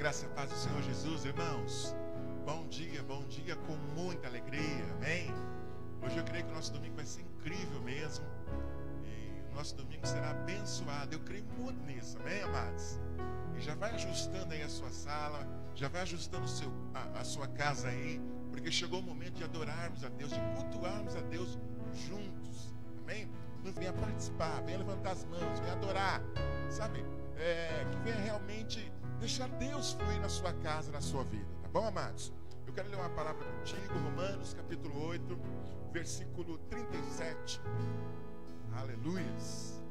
Graça e paz do Senhor Jesus, irmãos. Bom dia com muita alegria, amém? Hoje eu creio que o nosso domingo vai ser incrível mesmo. E o nosso domingo será abençoado. Eu creio muito nisso, amém, amados? E já vai ajustando aí a sua sala, já vai ajustando a sua casa aí, porque chegou o momento de adorarmos a Deus, de cultuarmos a Deus juntos, amém? Venha participar, venha levantar as mãos, venha adorar, sabe? Que venha realmente deixar Deus fluir na sua casa, na sua vida, tá bom, amados? Eu quero ler uma palavra contigo, Romanos capítulo 8, versículo 37. Aleluias.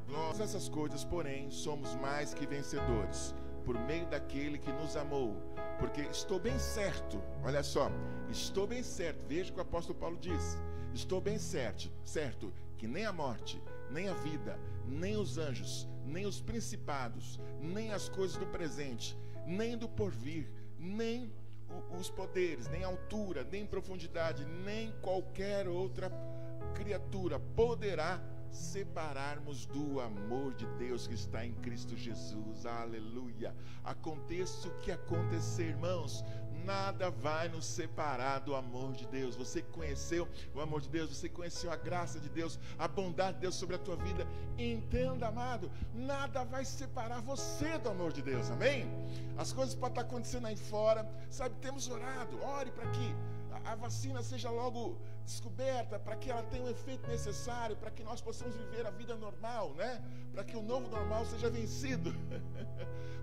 Todas essas coisas, porém, somos mais que vencedores, por meio daquele que nos amou. Porque estou bem certo, olha só, estou bem certo, veja o que o apóstolo Paulo diz. Estou bem certo, que nem a morte, nem a vida, nem os anjos, nem os principados, nem as coisas do presente, nem do porvir, nem os poderes, nem altura, nem profundidade, nem qualquer outra criatura poderá separarmos do amor de Deus que está em Cristo Jesus. Aleluia. Aconteça o que acontecer, irmãos, nada vai nos separar do amor de Deus. Você conheceu o amor de Deus, você conheceu a graça de Deus, a bondade de Deus sobre a tua vida. Entenda, amado, nada vai separar você do amor de Deus, amém? As coisas podem estar acontecendo aí fora, sabe, temos orado, ore para que a vacina seja logo descoberta, para que ela tenha o efeito necessário, para que nós possamos viver a vida normal, né? Para que o novo normal seja vencido.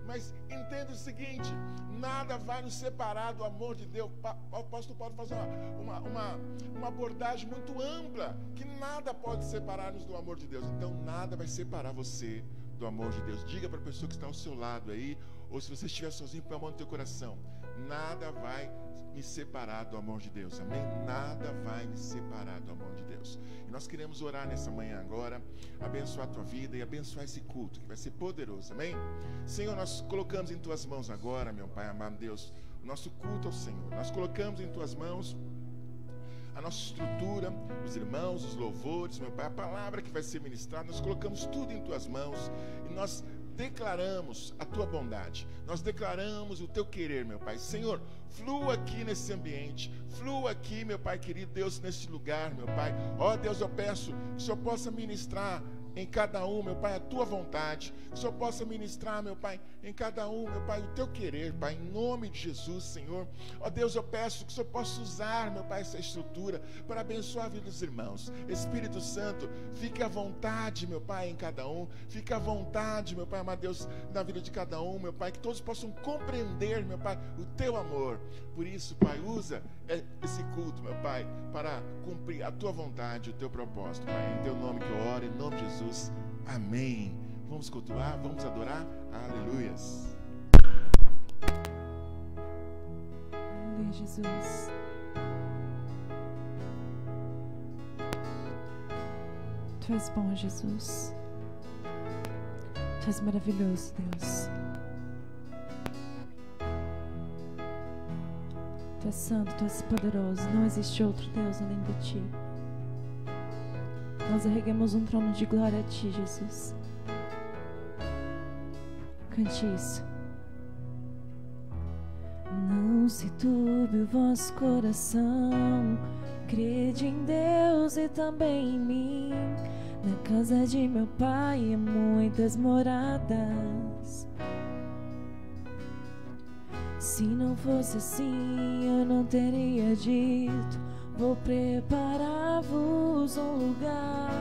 Mas entenda o seguinte, nada vai nos separar do amor de Deus. O apóstolo Paulo faz uma abordagem muito ampla, que nada pode separar-nos do amor de Deus. Então nada vai separar você do amor de Deus. Diga para a pessoa que está ao seu lado aí, ou se você estiver sozinho, põe a mão no teu coração. Nada vai me separar do amor de Deus, amém? Nada vai me separar do amor de Deus. E nós queremos orar nessa manhã agora, abençoar a tua vida e abençoar esse culto, que vai ser poderoso, amém? Senhor, nós colocamos em tuas mãos agora, meu Pai amado Deus, o nosso culto ao Senhor. Nós colocamos em tuas mãos a nossa estrutura, os irmãos, os louvores, meu Pai, a palavra que vai ser ministrada. Nós colocamos tudo em tuas mãos e nós declaramos a tua bondade, nós declaramos o teu querer, meu Pai. Senhor, flua aqui nesse ambiente, flua aqui, meu Pai querido Deus, nesse lugar, meu Pai. Ó Deus, eu peço que o Senhor possa ministrar em cada um, meu Pai, a tua vontade, que o Senhor possa ministrar, meu Pai, em cada um, meu Pai, o teu querer, Pai, em nome de Jesus, Senhor. Ó Deus, eu peço que o Senhor possa usar, meu Pai, essa estrutura para abençoar a vida dos irmãos. Espírito Santo, fique à vontade, meu Pai, em cada um, fique à vontade, meu Pai, amado Deus, na vida de cada um, meu Pai, que todos possam compreender, meu Pai, o teu amor. Por isso, Pai, usa esse culto, meu Pai, para cumprir a tua vontade, o teu propósito, Pai. Em teu nome que eu oro, em nome de Jesus. Amém. Vamos cultuar, vamos adorar. Aleluias. Aleluia, Jesus. Tu és bom, Jesus. Tu és maravilhoso, Deus. Tu és santo, Tu és poderoso. Não existe outro Deus além de Ti. Nós erguemos um trono de glória a Ti, Jesus. Cante isso. Não se turbe o vosso coração, crede em Deus e também em mim. Na casa de meu Pai há muitas moradas. Se não fosse assim, eu não teria dito: vou preparar-vos um lugar.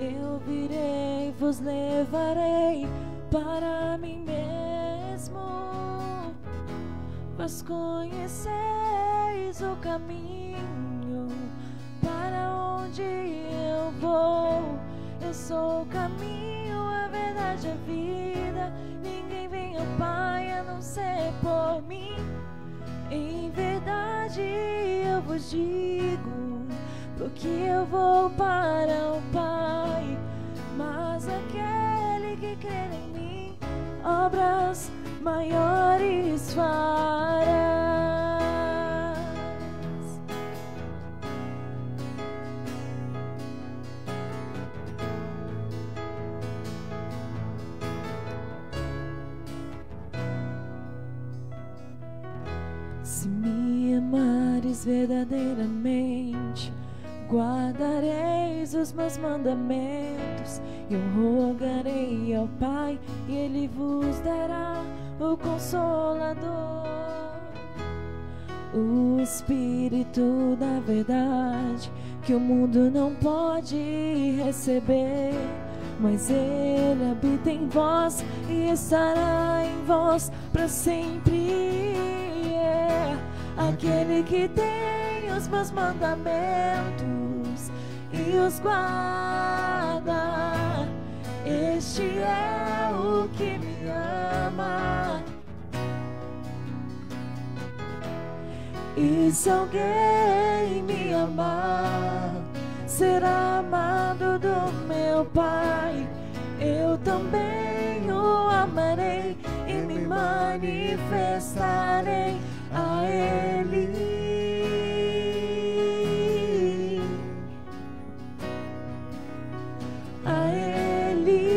Eu virei, vos levarei para mim mesmo. Vós conheceis o caminho para onde eu vou. Eu sou o caminho, a verdade e a vida. Ninguém vem ao Pai a não ser por mim. Em verdade eu vos digo, porque eu vou para o Pai. Mas aquele que crer em mim, obras maiores fará. Pois verdadeiramente guardareis os meus mandamentos. Eu rogarei ao Pai e Ele vos dará o Consolador, o Espírito da verdade, que o mundo não pode receber, mas Ele habita em vós e estará em vós para sempre. Aquele que tem os meus mandamentos e os guarda, este é o que me ama. E se alguém me amar, será amado do meu Pai. Eu também o amarei e me manifestarei a Ele. A Ele.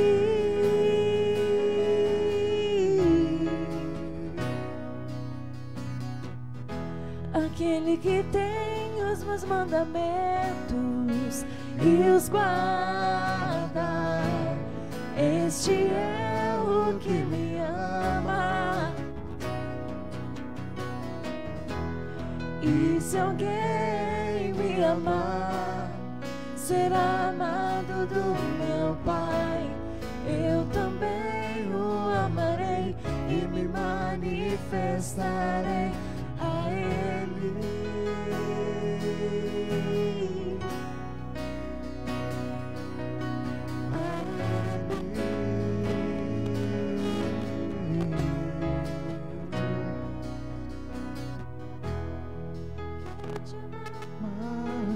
Aquele que tem os meus mandamentos e os guarda, este é o que me ama. E se alguém me amar, será amado do meu Pai. Eu também o amarei e me manifestarei a Ele.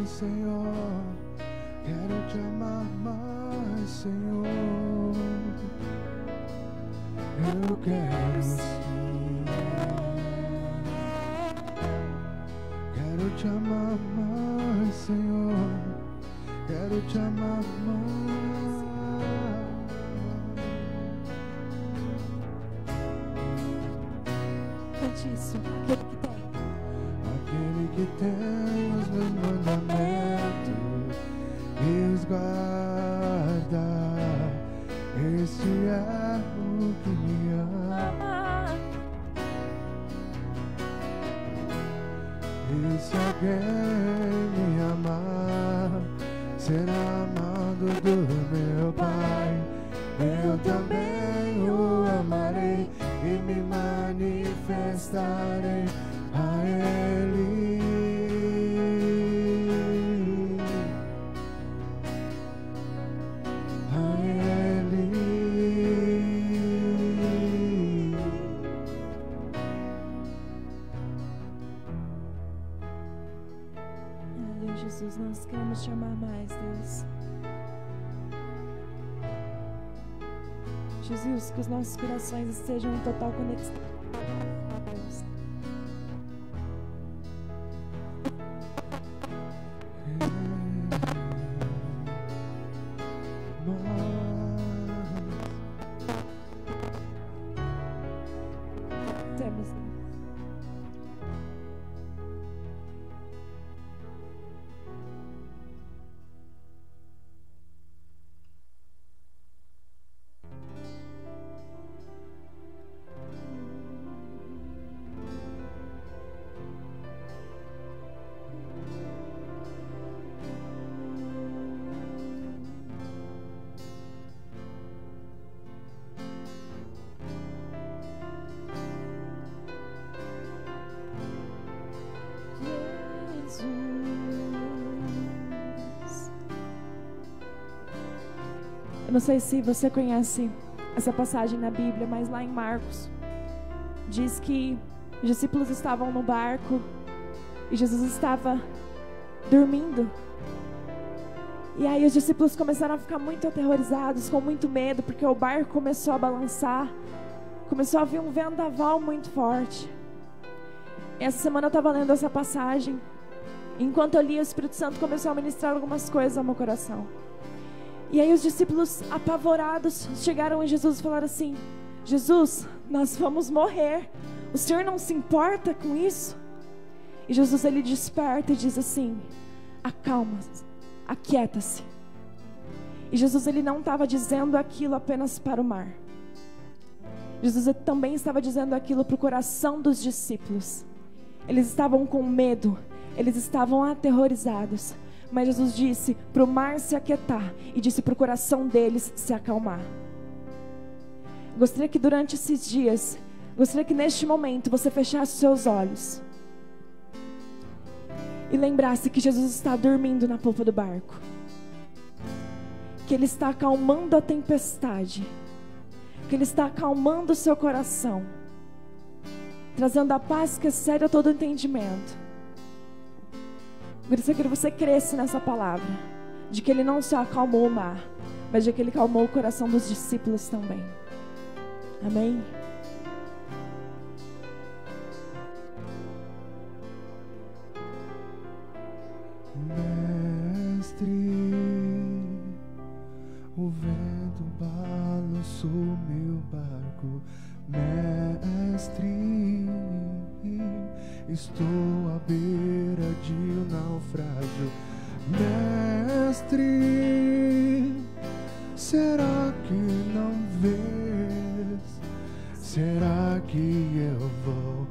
Senhor, quero te amar mais, Senhor. Eu quero sim. Quero te amar mais, Senhor. Quero te amar mais. Cante isso, aquele que tem os meus mandamentos e os guarda, este é o que me ama. E se alguém me amar, será amado do meu Pai. Eu também o amarei e me manifestarei a Ele. Jesus, nós queremos te amar mais, Deus. Jesus, que os nossos corações estejam em total conexão, Deus. Temos. Eu não sei se você conhece essa passagem na Bíblia, mas lá em Marcos diz que os discípulos estavam no barco e Jesus estava dormindo. E aí os discípulos começaram a ficar muito aterrorizados, com muito medo, porque o barco começou a balançar, começou a vir um vendaval muito forte. Essa semana eu estava lendo essa passagem, enquanto eu lia, o Espírito Santo começou a ministrar algumas coisas ao meu coração. E aí os discípulos, apavorados, chegaram em Jesus e falaram assim: Jesus, nós vamos morrer, o Senhor não se importa com isso? E Jesus, ele desperta e diz assim: acalma-se, aquieta-se. E Jesus, ele não estava dizendo aquilo apenas para o mar. Jesus também estava dizendo aquilo para o coração dos discípulos. Eles estavam com medo, eles estavam aterrorizados. Mas Jesus disse para o mar se aquietar e disse para o coração deles se acalmar. Gostaria que durante esses dias, gostaria que neste momento você fechasse os seus olhos e lembrasse que Jesus está dormindo na polpa do barco, que Ele está acalmando a tempestade, que Ele está acalmando o seu coração, trazendo a paz que excede a todo entendimento. Eu gostaria que você cresce nessa palavra, de que Ele não só acalmou o mar, mas de que Ele acalmou o coração dos discípulos também. Amém? Mestre, o vento balançou meu barco. Mestre, estou à beira de um naufrágio. Mestre, será que não vês? Será que eu vou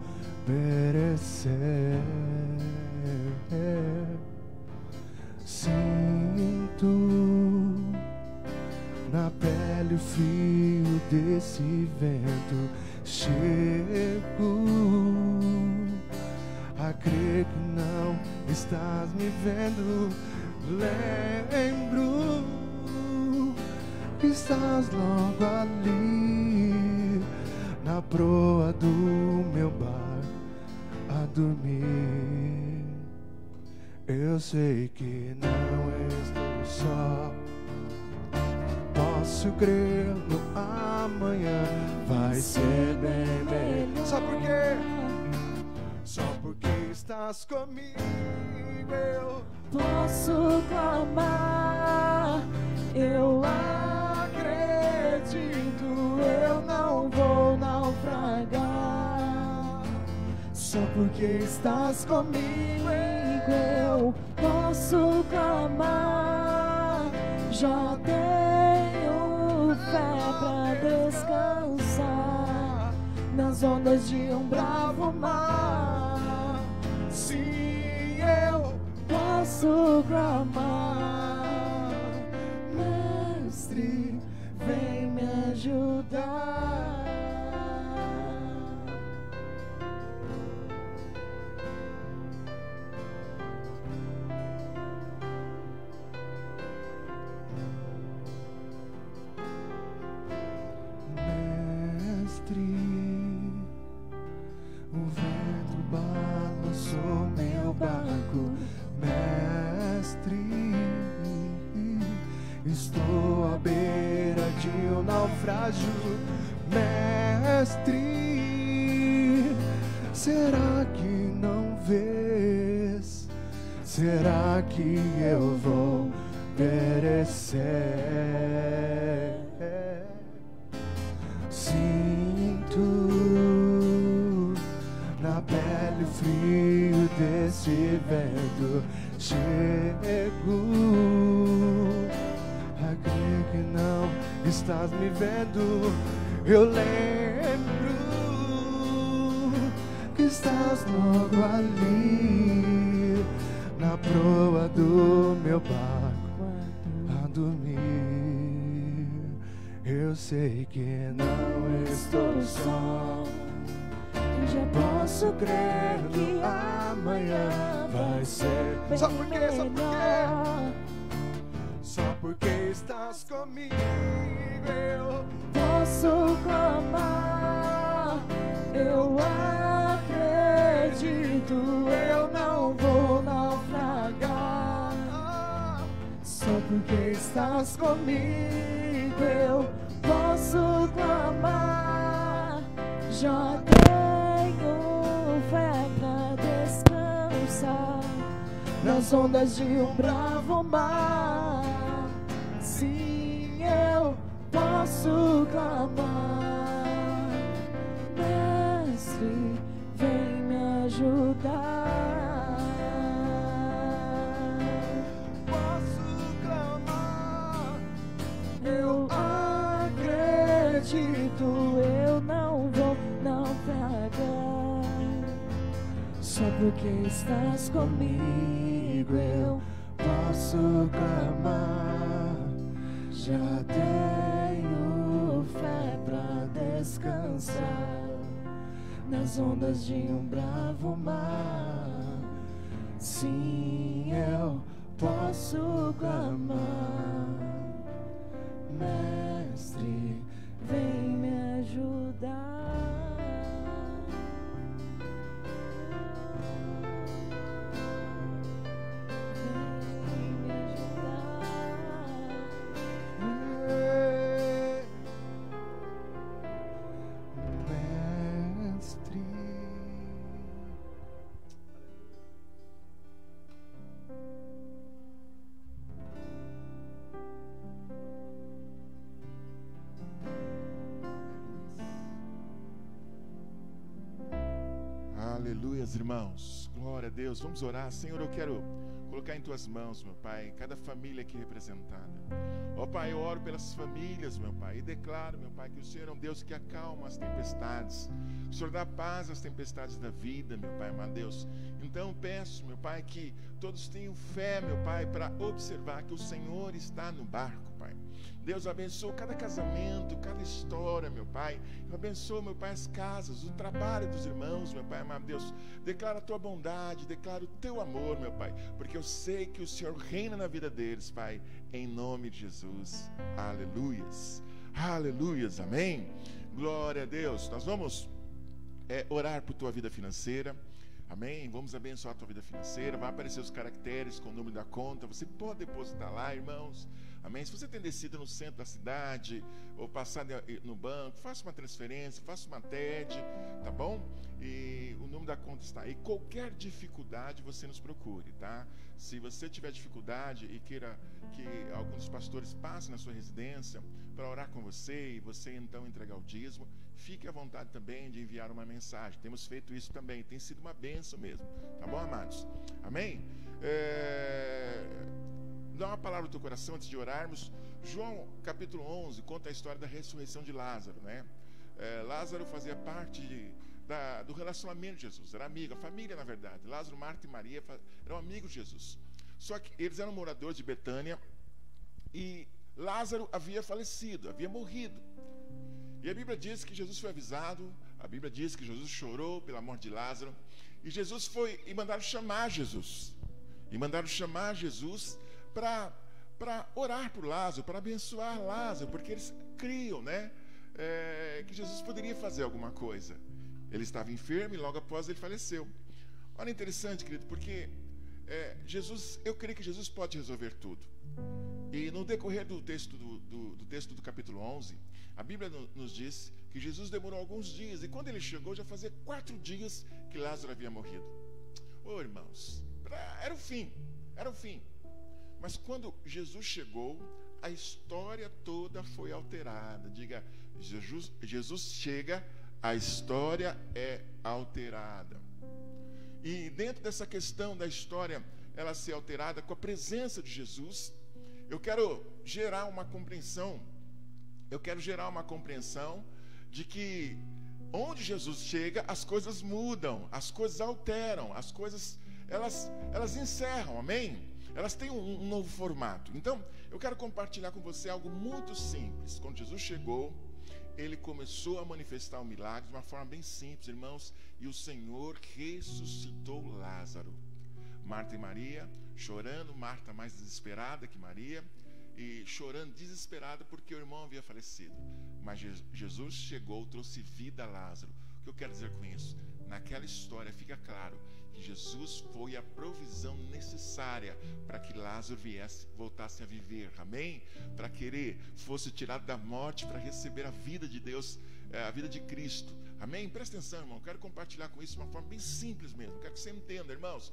perecer? Sinto na pele o frio desse vento. Chego a crer que não estás me vendo. Lembro que estás logo ali na proa do meu barco a dormir. Eu sei que não estou só. Posso crer no amanhã vai ser bem melhor. Só porque? Só porque estás comigo eu posso clamar. Eu acredito, eu não vou naufragar. Só porque estás comigo eu posso clamar. Já tenho fé pra descansar nas ondas de um bravo mar. Sim, eu posso clamar. Mestre, Vem me ajudar. O vento balançou meu barco. Mestre, estou à beira de um naufrágio. Mestre, será que não vês? Será que eu vou perecer? Sinto na pele o frio desse vento. Chego a crer que não estás me vendo. Eu lembro que estás logo ali na proa do meu barco a dormir. Eu sei que não estou só. Já posso crer que amanhã vai ser bem Só porque, melhor. Só porque estás comigo eu Posso clamar. Eu acredito, eu não vou naufragar. Só porque estás comigo eu posso clamar. Já tenho fé pra descansar nas ondas de um bravo mar. Sim, eu posso clamar. Mestre, vem me ajudar. prometido eu não vou naufragar. Só porque estás comigo eu posso clamar. Já tenho fé pra descansar nas ondas de um bravo mar. Sim, eu posso clamar. Mestre, vem me ajudar. Vem me ajudar. Mestre. Aleluias, irmãos. Glória a Deus. Vamos orar. Senhor, eu quero colocar em tuas mãos, meu Pai, cada família aqui representada. Ó Pai, eu oro pelas famílias, meu Pai, e declaro, meu Pai, que o Senhor é um Deus que acalma as tempestades. O Senhor dá paz às tempestades da vida, meu Pai, amado Deus. Então peço, meu Pai, que todos tenham fé, meu Pai, para observar que o Senhor está no barco, Pai. Deus abençoe cada casamento, cada história, meu Pai. Eu abençoo, meu Pai, as casas, o trabalho dos irmãos, meu Pai, amado Deus. Declara a tua bondade, declara o teu amor, meu Pai, porque eu sei que o Senhor reina na vida deles, Pai, em nome de Jesus. Aleluias, aleluias, amém. Glória a Deus. Nós vamos orar por tua vida financeira. Amém? Vamos abençoar a tua vida financeira. Vai aparecer os caracteres com o número da conta. Você pode depositar lá, irmãos. Amém? Se você tem descido no centro da cidade ou passar no banco, faça uma transferência, faça uma TED, tá bom? E o número da conta está aí. Qualquer dificuldade você nos procure, tá? Se você tiver dificuldade e queira que algum dos pastores passe na sua residência para orar com você e você então entregar o dízimo, fique à vontade também de enviar uma mensagem. Temos feito isso também, tem sido uma bênção mesmo, tá bom, amados? Amém? Dá uma palavra no teu coração antes de orarmos. João capítulo 11 conta a história da ressurreição de Lázaro, né? Lázaro fazia parte do relacionamento de Jesus, era amigo, a família na verdade. Lázaro, Marta e Maria eram amigos de Jesus. Só que eles eram moradores de Betânia e Lázaro havia falecido, havia morrido. E a Bíblia diz que Jesus foi avisado, a Bíblia diz que Jesus chorou pela morte de Lázaro. E Jesus foi, e mandaram chamar Jesus. E mandaram chamar Jesus para orar por Lázaro, para abençoar Lázaro, porque eles criam, né, que Jesus poderia fazer alguma coisa. Ele estava enfermo e logo após ele faleceu. Olha, interessante, querido, porque eu creio que Jesus pode resolver tudo. E no decorrer do texto do capítulo 11, a Bíblia nos diz que Jesus demorou alguns dias, e quando ele chegou, já fazia 4 dias que Lázaro havia morrido. Ô irmãos, era o fim. Mas quando Jesus chegou, a história toda foi alterada. Diga, Jesus chega, a história é alterada. E dentro dessa questão da história, ela ser alterada com a presença de Jesus, eu quero gerar uma compreensão de que onde Jesus chega, as coisas mudam, as coisas alteram, as coisas, elas encerram, amém? Elas têm um novo formato. Então, eu quero compartilhar com você algo muito simples. Quando Jesus chegou, ele começou a manifestar o milagre de uma forma bem simples, irmãos, e o Senhor ressuscitou Lázaro. Marta e Maria chorando, Marta mais desesperada que Maria, e chorando desesperada porque o irmão havia falecido. Mas Jesus chegou, trouxe vida a Lázaro. O que eu quero dizer com isso? Naquela história fica claro que Jesus foi a provisão necessária para que Lázaro voltasse a viver, amém? Para que ele fosse tirado da morte para receber a vida de Deus, a vida de Cristo, amém? Presta atenção, irmão, quero compartilhar com isso de uma forma bem simples mesmo, quero que você entenda, irmãos.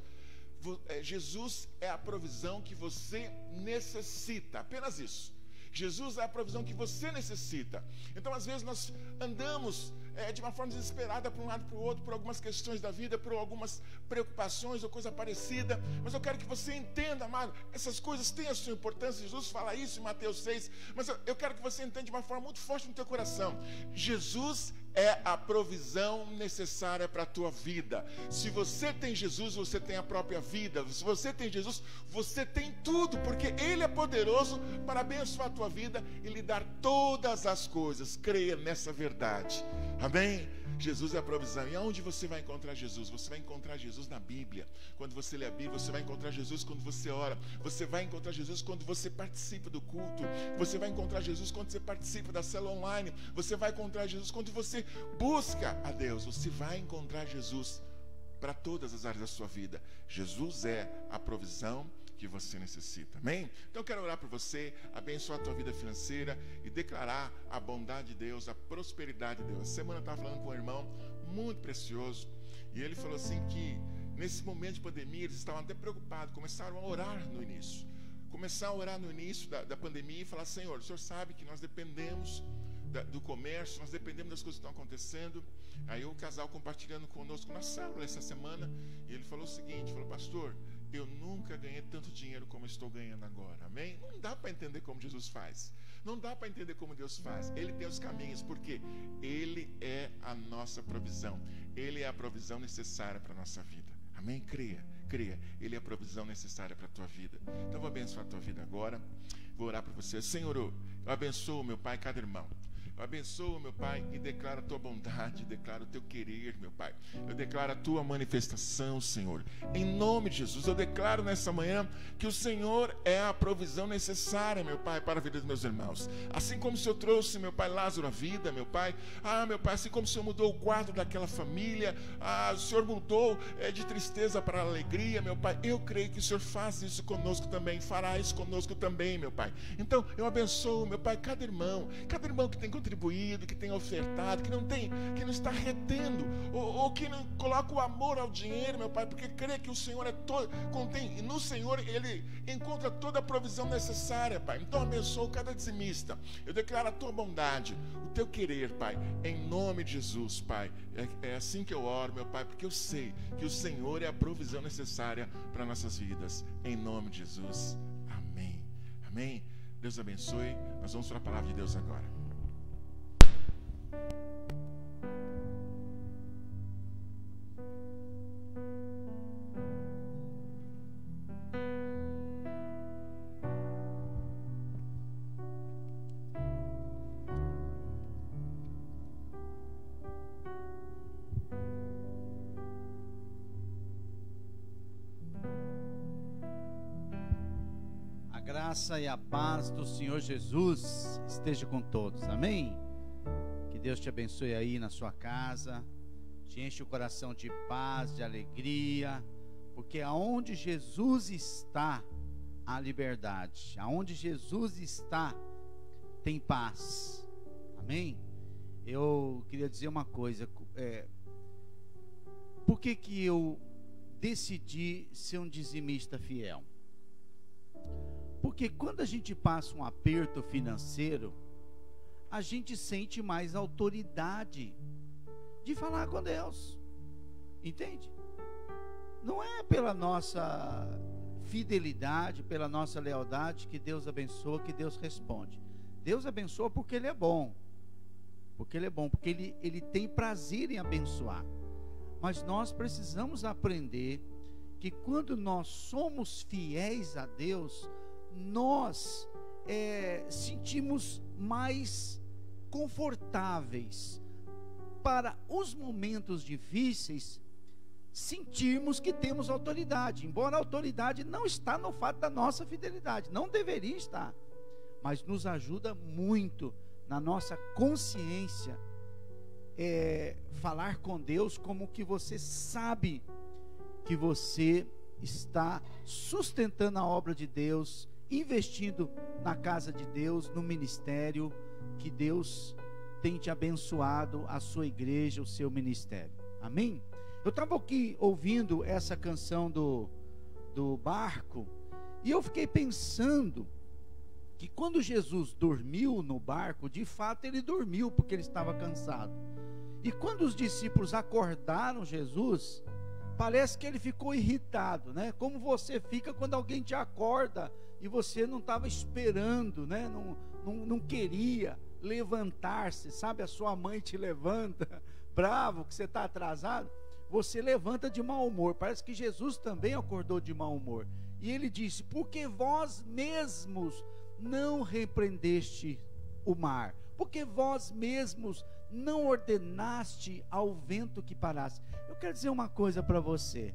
Jesus é a provisão que você necessita, apenas isso. Jesus é a provisão que você necessita. Então, às vezes, nós andamos de uma forma desesperada para um lado e para o outro, por algumas questões da vida, por algumas preocupações ou coisa parecida. Mas eu quero que você entenda, amado, essas coisas têm a sua importância. Jesus fala isso em Mateus 6. Mas eu quero que você entenda de uma forma muito forte no teu coração. Jesus é a provisão necessária para a tua vida. Se você tem Jesus, você tem a própria vida. Se você tem Jesus, você tem tudo, porque Ele é poderoso para abençoar a tua vida e lhe dar todas as coisas. Creia nessa verdade. Amém? Jesus é a provisão. E aonde você vai encontrar Jesus? Você vai encontrar Jesus na Bíblia. Quando você lê a Bíblia, você vai encontrar Jesus quando você ora. Você vai encontrar Jesus quando você participa do culto. Você vai encontrar Jesus quando você participa da célula online. Você vai encontrar Jesus quando você busca a Deus. Você vai encontrar Jesus para todas as áreas da sua vida. Jesus é a provisão que você necessita, amém? Então eu quero orar por você, abençoar a tua vida financeira e declarar a bondade de Deus, a prosperidade de Deus. Essa semana eu estava falando com um irmão muito precioso e ele falou assim que nesse momento de pandemia eles estavam até preocupados, começaram a orar no início. Começaram a orar no início da pandemia e falar: Senhor, o Senhor sabe que nós dependemos do comércio, nós dependemos das coisas que estão acontecendo. Aí o casal compartilhando conosco na célula essa semana, e ele falou o seguinte, falou: pastor, eu nunca ganhei tanto dinheiro como estou ganhando agora, amém? Não dá para entender como Jesus faz, não dá para entender como Deus faz. Ele tem os caminhos, porque Ele é a nossa provisão, Ele é a provisão necessária para a nossa vida, amém? Creia, Ele é a provisão necessária para a tua vida. Então eu vou abençoar a tua vida agora, vou orar para você. Senhor, eu abençoo, meu Pai, cada irmão. Eu abençoo, meu Pai, e declaro a tua bondade, declaro o teu querer, meu Pai. Eu declaro a tua manifestação, Senhor. Em nome de Jesus, eu declaro nessa manhã que o Senhor é a provisão necessária, meu Pai, para a vida dos meus irmãos. Assim como o Senhor trouxe, meu Pai, Lázaro à vida, meu Pai. Meu Pai, assim como o Senhor mudou o quadro daquela família, o Senhor mudou de tristeza para alegria, meu Pai. Eu creio que o Senhor faz isso conosco também, fará isso conosco também, meu Pai. Então, eu abençoo, meu Pai, cada irmão que tem contribuído, que tem ofertado, que não está retendo, ou que não coloca o amor ao dinheiro, meu Pai, porque crê que o Senhor contém, e no Senhor Ele encontra toda a provisão necessária, Pai. Então abençoa cada dizimista. Eu declaro a tua bondade, o teu querer, Pai, em nome de Jesus, Pai. É assim que eu oro, meu Pai, porque eu sei que o Senhor é a provisão necessária para nossas vidas, em nome de Jesus. Amém. Amém. Deus abençoe. Nós vamos para a palavra de Deus agora. A graça e a paz do Senhor Jesus esteja com todos, amém? Que Deus te abençoe aí na sua casa, te enche o coração de paz, de alegria, porque aonde Jesus está, há liberdade, aonde Jesus está, tem paz, amém? Eu queria dizer uma coisa, por que eu decidi ser um dizimista fiel? Porque quando a gente passa um aperto financeiro, a gente sente mais autoridade de falar com Deus, entende? Não é pela nossa fidelidade, pela nossa lealdade que Deus abençoa, que Deus responde. Deus abençoa porque Ele é bom, porque Ele tem prazer em abençoar. Mas nós precisamos aprender que quando nós somos fiéis a Deus, nós sentimos mais confortáveis para os momentos difíceis, sentirmos que temos autoridade, embora a autoridade não está no fato da nossa fidelidade, não deveria estar, mas nos ajuda muito na nossa consciência, falar com Deus como que você sabe que você está sustentando a obra de Deus, investindo na casa de Deus, no ministério que Deus tem te abençoado, a sua igreja, o seu ministério, amém? Eu estava aqui ouvindo essa canção do Barco, e eu fiquei pensando que quando Jesus dormiu no barco, de fato ele dormiu porque ele estava cansado. E quando os discípulos acordaram Jesus, parece que ele ficou irritado, né? Como você fica quando alguém te acorda e você não estava esperando, né? Não queria levantar-se, sabe? A sua mãe te levanta, bravo, que você está atrasado, você levanta de mau humor. Parece que Jesus também acordou de mau humor. E ele disse: porque vós mesmos não repreendeste o mar, porque vós mesmos não ordenaste ao vento que parasse. Eu quero dizer uma coisa para você: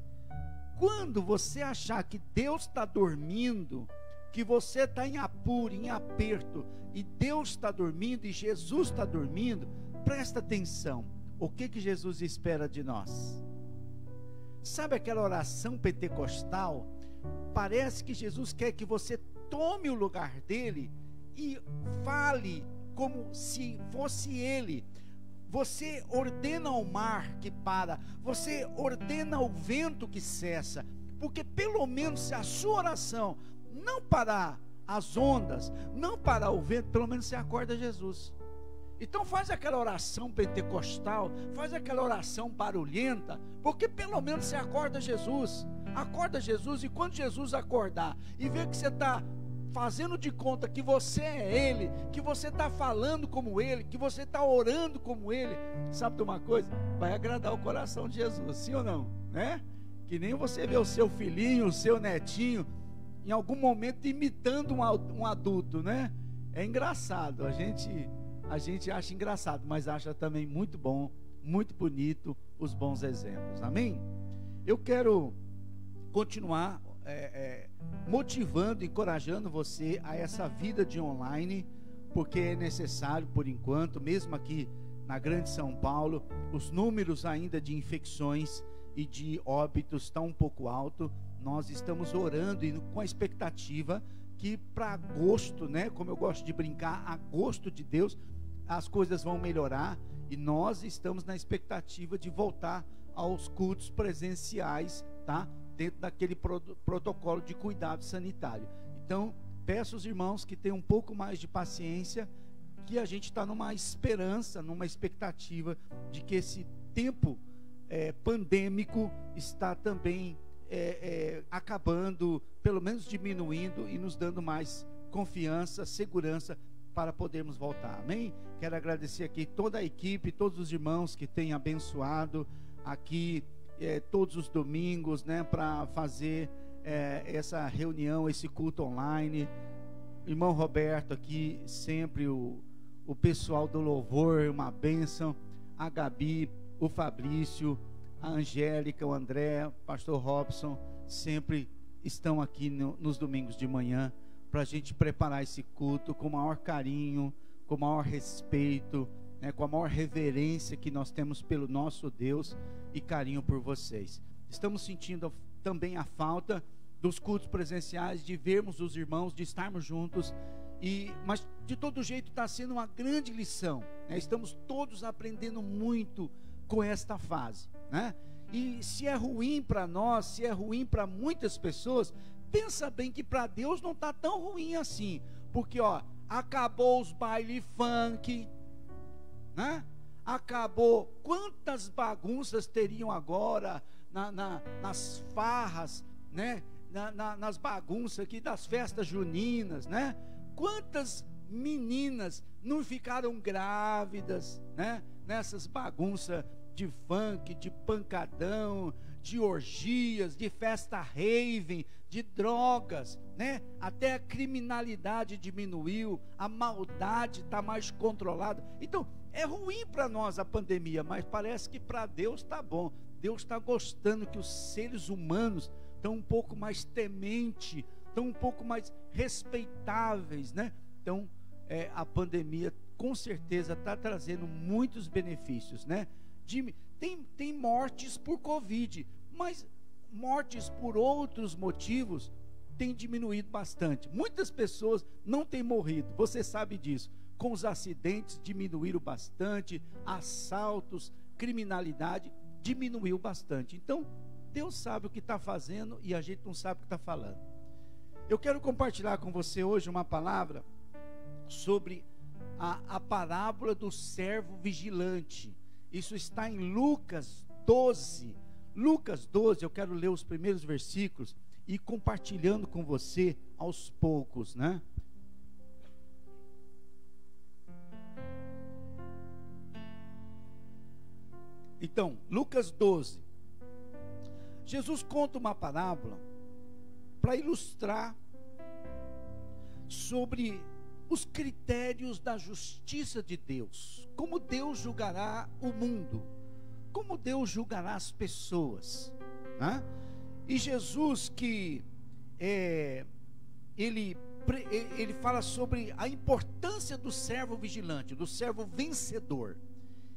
quando você achar que Deus está dormindo, que você está em apuro, em aperto, e Deus está dormindo e Jesus está dormindo, presta atenção. O que Jesus espera de nós? Sabe aquela oração pentecostal? Parece que Jesus quer que você tome o lugar dele e fale como se fosse ele. Você ordena ao mar que para, você ordena ao vento que cessa, porque pelo menos se a sua oração não parar as ondas, não parar o vento, pelo menos você acorda Jesus. Então faz aquela oração pentecostal, faz aquela oração barulhenta, porque pelo menos você acorda Jesus. Acorda Jesus, e quando Jesus acordar e ver que você está fazendo de conta que você é Ele, que você está falando como Ele, que você está orando como Ele, sabe de uma coisa? Vai agradar o coração de Jesus, sim ou não? Né? Que nem você vê o seu filhinho, o seu netinho, em algum momento imitando um adulto, né? É engraçado, a gente acha engraçado, mas acha também muito bom, muito bonito os bons exemplos, amém? Eu quero continuar motivando, encorajando você a essa vida de online, porque é necessário por enquanto, mesmo aqui na Grande São Paulo, os números ainda de infecções e de óbitos estão um pouco alto. Nós estamos orando e com a expectativa que para agosto, né, como eu gosto de brincar, agosto de Deus, as coisas vão melhorar, e nós estamos na expectativa de voltar aos cultos presenciais, tá? Dentro daquele protocolo de cuidado sanitário. Então, peço aos irmãos que tenham um pouco mais de paciência, que a gente está numa esperança, numa expectativa de que esse tempo pandêmico está também acabando, pelo menos diminuindo e nos dando mais confiança, segurança para podermos voltar, amém? Quero agradecer aqui toda a equipe, todos os irmãos que têm abençoado aqui todos os domingos, né, para fazer essa reunião, esse culto online. Irmão Roberto aqui, sempre o pessoal do louvor, uma bênção. A Gabi, o Fabrício, a Angélica, o André, o pastor Robson, sempre estão aqui nos domingos de manhã, para a gente preparar esse culto com o maior carinho, com o maior respeito, né, com a maior reverência que nós temos pelo nosso Deus e carinho por vocês. Estamos sentindo também a falta dos cultos presenciais, de vermos os irmãos, de estarmos juntos, mas de todo jeito está sendo uma grande lição, né? Estamos todos aprendendo muito com esta fase, né? E se é ruim para nós, se é ruim para muitas pessoas, pensa bem que para Deus não está tão ruim assim, porque acabou os baile funk, né? Acabou. Quantas bagunças teriam agora nas farras, né? Nas bagunças aqui das festas juninas, né? Quantas meninas não ficaram grávidas, né? Nessas bagunças de funk, de pancadão, de orgias, de festa rave, de drogas, né? Até a criminalidade diminuiu, a maldade está mais controlada. Então, é ruim para nós a pandemia, mas parece que para Deus está bom. Deus está gostando que os seres humanos estão um pouco mais tementes, estão um pouco mais respeitáveis, né? Então, a pandemia com certeza está trazendo muitos benefícios, né? Tem mortes por Covid, mas mortes por outros motivos têm diminuído bastante. Muitas pessoas não têm morrido, você sabe disso. Com os acidentes diminuíram bastante, assaltos, criminalidade diminuiu bastante. Então, Deus sabe o que está fazendo e a gente não sabe o que está falando. Eu quero compartilhar com você hoje uma palavra sobre a parábola do servo vigilante. Isso está em Lucas 12. Lucas 12, eu quero ler os primeiros versículos e compartilhando com você aos poucos, né? Então, Lucas 12. Jesus conta uma parábola para ilustrar sobre os critérios da justiça de Deus. Como Deus julgará o mundo. Como Deus julgará as pessoas, né? E Jesus que ele fala sobre a importância do servo vigilante, do servo vencedor.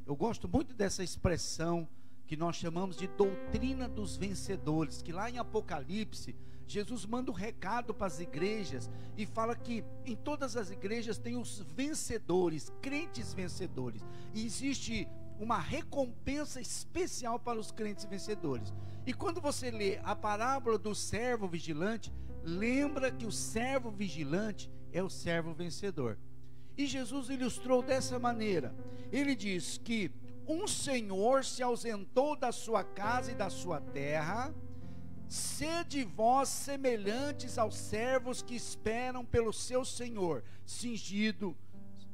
Eu gosto muito dessa expressão que nós chamamos de doutrina dos vencedores, que lá em Apocalipse, Jesus manda um recado para as igrejas e fala que em todas as igrejas tem os vencedores, crentes vencedores. E existe uma recompensa especial para os crentes vencedores. E quando você lê a parábola do servo vigilante, lembra que o servo vigilante é o servo vencedor. E Jesus ilustrou dessa maneira. Ele diz que um senhor se ausentou da sua casa e da sua terra. Sede vós semelhantes aos servos que esperam pelo seu senhor. Cingido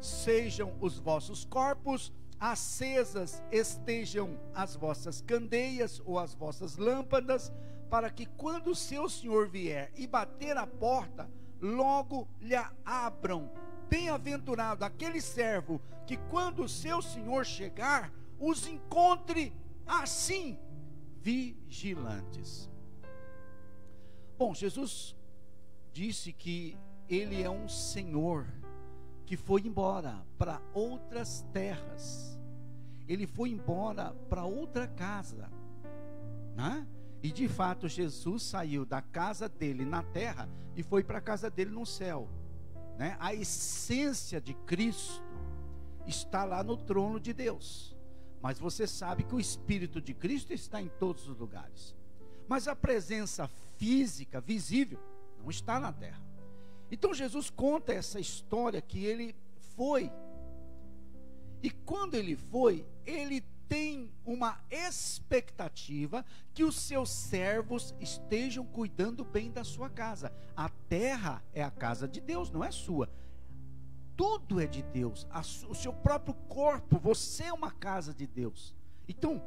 sejam os vossos corpos, acesas estejam as vossas candeias ou as vossas lâmpadas, para que quando o seu senhor vier e bater a porta, logo lhe abram. Bem-aventurado aquele servo que quando o seu senhor chegar, os encontre assim, vigilantes. Bom, Jesus disse que ele é um senhor que foi embora para outras terras. Ele foi embora para outra casa, né? E de fato Jesus saiu da casa dele na terra e foi para a casa dele no céu, né? A essência de Cristo está lá no trono de Deus. Mas você sabe que o Espírito de Cristo está em todos os lugares. Mas a presença física, visível, não está na terra. Então Jesus conta essa história que ele foi. E quando ele foi, ele tem uma expectativa que os seus servos estejam cuidando bem da sua casa. A terra é a casa de Deus, não é sua. Tudo é de Deus. O seu próprio corpo, você é uma casa de Deus. Então,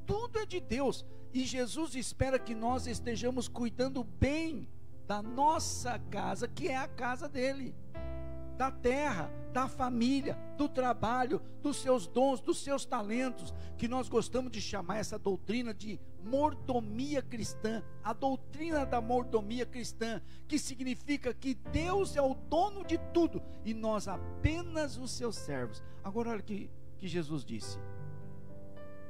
tudo é de Deus. E Jesus espera que nós estejamos cuidando bem da nossa casa, que é a casa dele, da terra, da família, do trabalho, dos seus dons, dos seus talentos, que nós gostamos de chamar essa doutrina de mordomia cristã, a doutrina da mordomia cristã, que significa que Deus é o dono de tudo e nós apenas os seus servos. Agora olha o que Jesus disse: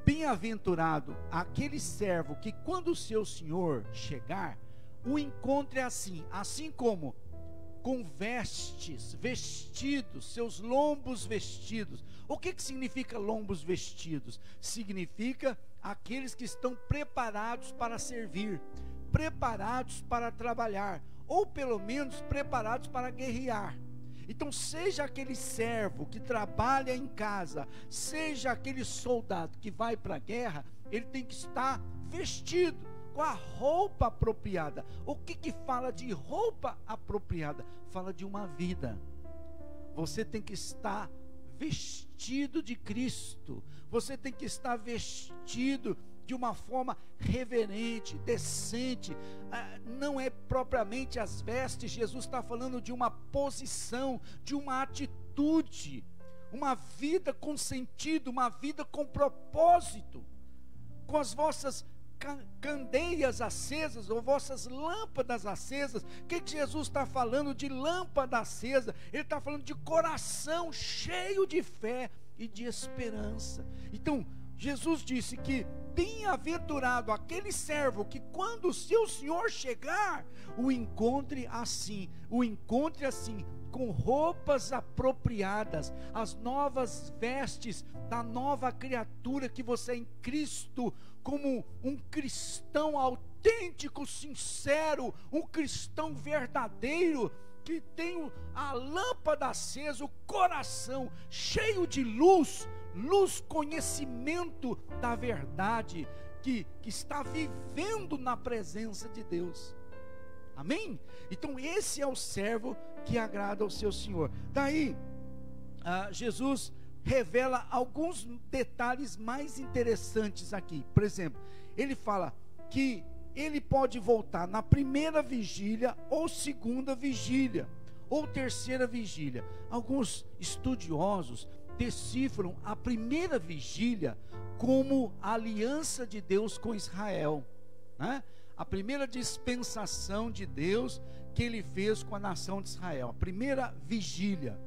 bem-aventurado aquele servo que quando o seu senhor chegar, o encontre assim como com vestidos, seus lombos vestidos. O que significa lombos vestidos? Significa aqueles que estão preparados para servir, preparados para trabalhar, ou pelo menos preparados para guerrear. Então seja aquele servo que trabalha em casa, seja aquele soldado que vai para a guerra, ele tem que estar vestido com a roupa apropriada. O que fala de roupa apropriada? Fala de uma vida. Você tem que estar vestido de Cristo. Você tem que estar vestido de uma forma reverente, decente. Não é propriamente as vestes. Jesus está falando de uma posição, de uma atitude, uma vida com sentido, uma vida com propósito, com as vossas candeias acesas, ou vossas lâmpadas acesas. O que Jesus está falando de lâmpada acesa? Ele está falando de coração cheio de fé e de esperança. Então Jesus disse que bem-aventurado aquele servo que quando o seu senhor chegar, o encontre assim, com roupas apropriadas, as novas vestes da nova criatura que você é em Cristo, como um cristão autêntico, sincero, um cristão verdadeiro, que tem a lâmpada acesa, o coração cheio de luz, conhecimento da verdade, que está vivendo na presença de Deus. Amém? Então esse é o servo que agrada ao seu Senhor. Daí Jesus revela alguns detalhes mais interessantes aqui. Por exemplo, ele fala que ele pode voltar na primeira vigília, ou segunda vigília, ou terceira vigília. Alguns estudiosos decifram a primeira vigília como a aliança de Deus com Israel, né? A primeira dispensação de Deus que ele fez com a nação de Israel, a primeira vigília.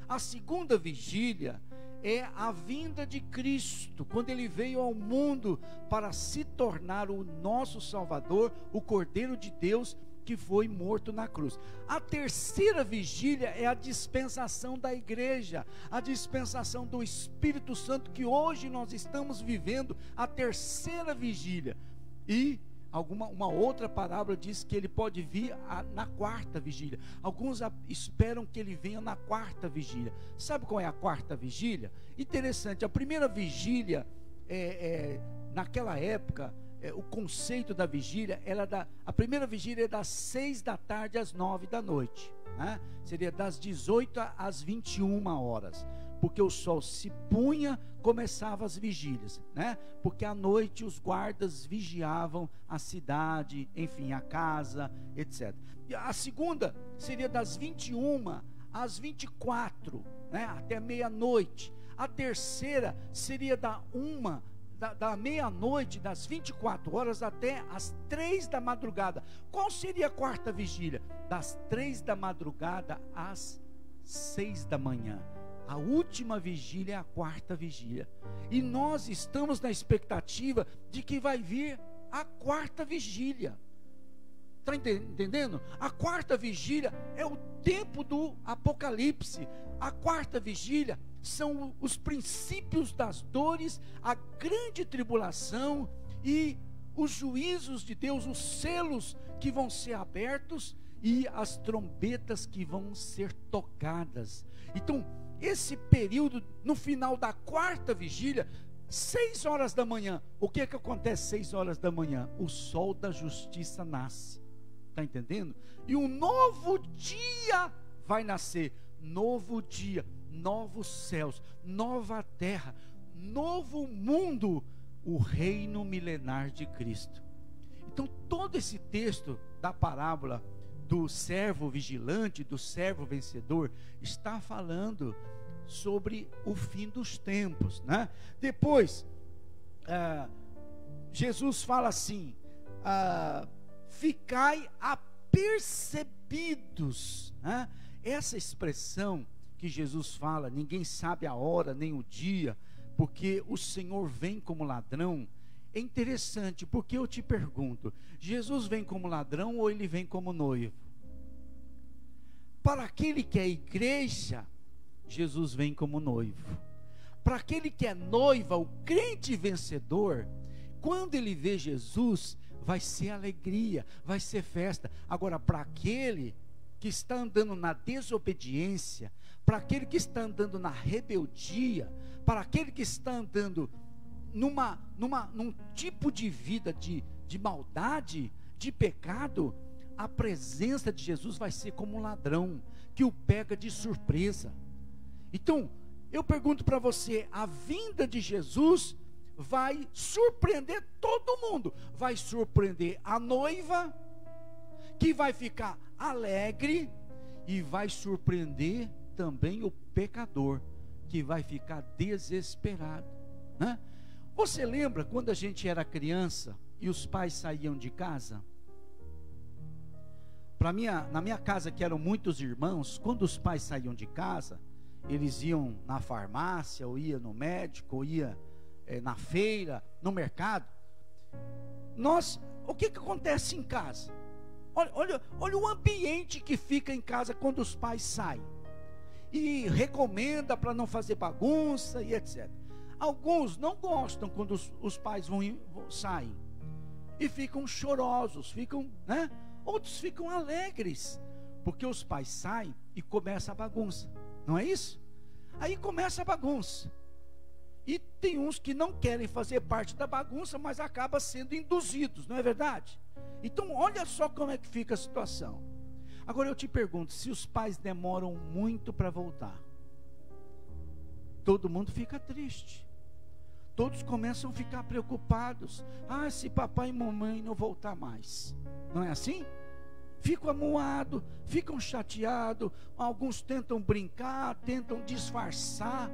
A segunda vigília é a vinda de Cristo, quando ele veio ao mundo para se tornar o nosso Salvador, o Cordeiro de Deus que foi morto na cruz. A terceira vigília é a dispensação da igreja, a dispensação do Espírito Santo, que hoje nós estamos vivendo a terceira vigília. E uma outra parábola diz que ele pode vir na quarta vigília. Alguns esperam que ele venha na quarta vigília. Sabe qual é a quarta vigília? Interessante, a primeira vigília, naquela época, o conceito da vigília, a primeira vigília é das 6 da tarde às 9 da noite, né? Seria das 18 às 21 horas. Porque o sol se punha, começavam as vigílias, né? Porque à noite os guardas vigiavam a cidade, enfim, a casa, etc. E a segunda seria das 21 às 24, né? Até meia-noite. A terceira seria da meia-noite, das 24 horas até as 3 da madrugada. Qual seria a quarta vigília? Das 3 da madrugada às 6 da manhã. A última vigília é a quarta vigília. E nós estamos na expectativa de que vai vir a quarta vigília. Está entendendo? A quarta vigília é o tempo do Apocalipse. A quarta vigília são os princípios das dores, a grande tribulação e os juízos de Deus, os selos que vão ser abertos e as trombetas que vão ser tocadas. Então, esse período, no final da quarta vigília, 6 horas da manhã, o que acontece 6 horas da manhã? O sol da justiça nasce, está entendendo? E um novo dia vai nascer, novo dia, novos céus, nova terra, novo mundo, o reino milenar de Cristo. Então todo esse texto da parábola do servo vigilante, do servo vencedor, está falando sobre o fim dos tempos, né? Depois Jesus fala assim: ficai apercebidos, né? Essa expressão que Jesus fala, ninguém sabe a hora nem o dia, porque o Senhor vem como ladrão. É interessante, porque eu te pergunto, Jesus vem como ladrão ou ele vem como noivo? Para aquele que é igreja, Jesus vem como noivo. Para aquele que é noiva, o crente vencedor, quando ele vê Jesus, vai ser alegria, vai ser festa. Agora, para aquele que está andando na desobediência, para aquele que está andando na rebeldia, para aquele que está andando num tipo de vida de maldade, de pecado, a presença de Jesus vai ser como um ladrão, que o pega de surpresa. Então, eu pergunto para você, a vinda de Jesus vai surpreender todo mundo, vai surpreender a noiva, que vai ficar alegre, e vai surpreender também o pecador, que vai ficar desesperado, né? Você lembra quando a gente era criança e os pais saíam de casa? Na minha casa, que eram muitos irmãos, quando os pais saíam de casa, eles iam na farmácia, ou ia no médico, ou ia na feira, no mercado. O que acontece em casa? Olha o ambiente que fica em casa quando os pais saem. E recomenda para não fazer bagunça e etc. Alguns não gostam quando os pais saem e ficam chorosos, né? Outros ficam alegres, Porque os pais saem e começa a bagunça, não é isso? Aí começa a bagunça. E tem uns que não querem fazer parte da bagunça, mas acabam sendo induzidos, não é verdade? Então olha só como é que fica a situação. Agora eu te pergunto, se os pais demoram muito para voltar, todo mundo fica triste. Todos começam a ficar preocupados. Ah, se papai e mamãe não voltar mais. Não é assim? Ficam amuados, ficam chateados. Alguns tentam brincar, tentam disfarçar,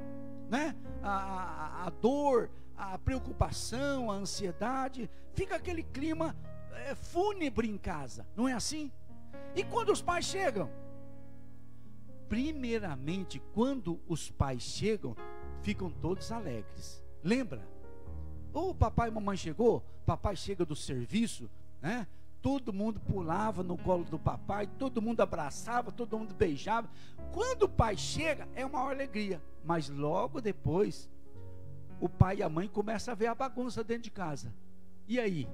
né? A dor, a preocupação, a ansiedade. Fica aquele clima fúnebre em casa. Não é assim? E quando os pais chegam? Primeiramente, quando os pais chegam, ficam todos alegres. Lembra? O papai e mamãe chegou, papai chega do serviço, né? Todo mundo pulava no colo do papai, todo mundo abraçava, todo mundo beijava. Quando o pai chega, é uma alegria. Mas logo depois, o pai e a mãe começam a ver a bagunça dentro de casa. E aí?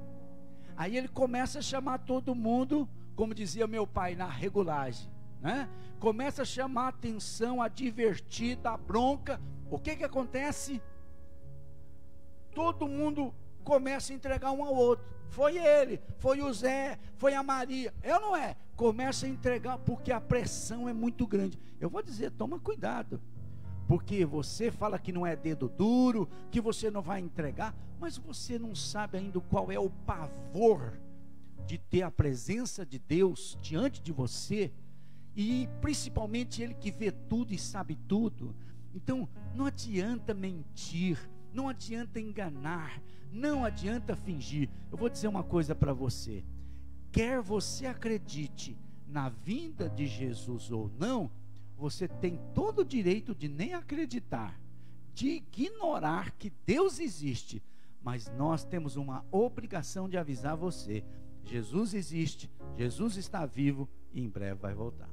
Aí ele começa a chamar todo mundo, como dizia meu pai, na regulagem, né? Começa a chamar a atenção, a divertir, a bronca. O que acontece? Todo mundo começa a entregar um ao outro. Foi ele, foi o Zé, foi a Maria. É ou não é? Começa a entregar porque a pressão é muito grande. Eu vou dizer, toma cuidado. Porque você fala que não é dedo duro, que você não vai entregar, mas você não sabe ainda qual é o pavor de ter a presença de Deus diante de você, e principalmente Ele que vê tudo e sabe tudo. Então não adianta mentir, não adianta enganar, não adianta fingir. Eu vou dizer uma coisa para você: quer você acredite na vinda de Jesus ou não, você tem todo o direito de nem acreditar, de ignorar que Deus existe, mas nós temos uma obrigação de avisar você: Jesus existe, Jesus está vivo e em breve vai voltar.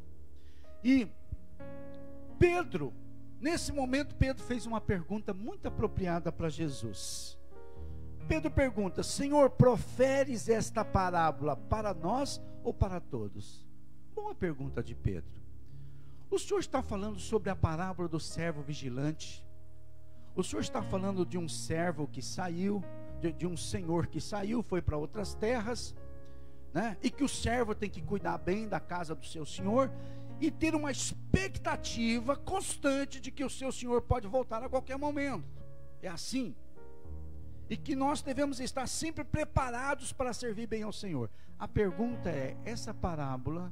E Pedro, nesse momento, Pedro fez uma pergunta muito apropriada para Jesus. Pedro pergunta: Senhor, proferes esta parábola para nós ou para todos? Boa pergunta de Pedro. O Senhor está falando sobre a parábola do servo vigilante. O Senhor está falando de um servo que saiu, de um senhor que saiu, foi para outras terras, né? E que o servo tem que cuidar bem da casa do seu senhor e ter uma expectativa constante de que o seu senhor pode voltar a qualquer momento. É assim. E que nós devemos estar sempre preparados para servir bem ao Senhor. A pergunta é: essa parábola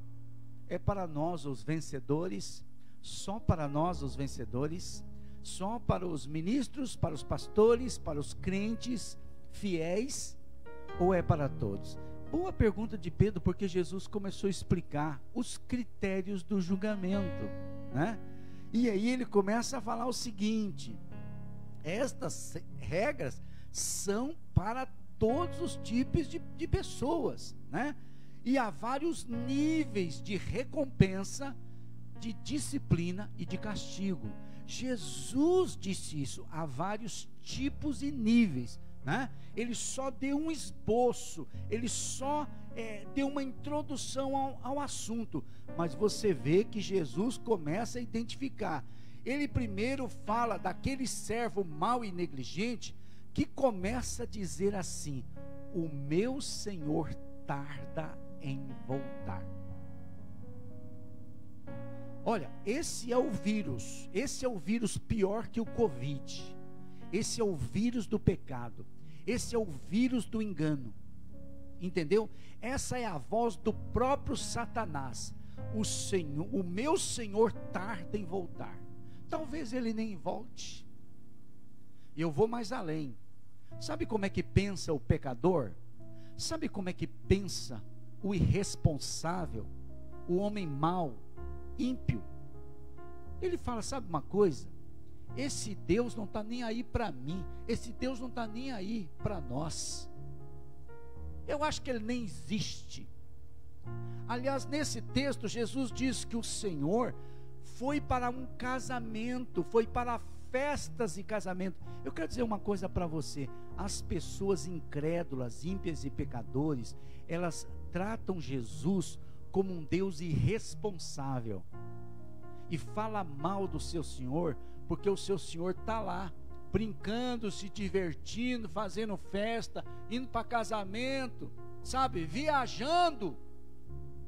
é para nós os vencedores? Só para nós os vencedores? Só para os ministros, para os pastores, para os crentes fiéis? Ou é para todos? Boa pergunta de Pedro, porque Jesus começou a explicar os critérios do julgamento, né? E aí ele começa a falar o seguinte: estas regras são para todos os tipos de pessoas, né? E há vários níveis de recompensa, de disciplina e de castigo. Jesus disse isso, há vários tipos e níveis, né? Ele só deu um esboço, ele só deu uma introdução ao assunto, mas você vê que Jesus começa a identificar. Ele primeiro fala daquele servo mau e negligente, que começa a dizer assim: o meu Senhor tarda em voltar. Olha, esse é o vírus pior que o Covid. Esse é o vírus do pecado. Esse é o vírus do engano. Entendeu? Essa é a voz do próprio Satanás. O meu Senhor tarda em voltar. Talvez ele nem volte. Eu vou mais além. Sabe como é que pensa o pecador? Sabe como é que pensa o irresponsável, o homem mau, ímpio? Ele fala: sabe uma coisa? Esse Deus não está nem aí para mim. Esse Deus não está nem aí para nós. Eu acho que ele nem existe. Aliás, nesse texto, Jesus diz que o Senhor foi para um casamento, foi para festas e casamento. Eu quero dizer uma coisa para você: as pessoas incrédulas, ímpias e pecadores, elas tratam Jesus como um Deus irresponsável e fala mal do seu Senhor, porque o seu Senhor está lá, brincando, se divertindo, fazendo festa, indo para casamento, sabe, viajando.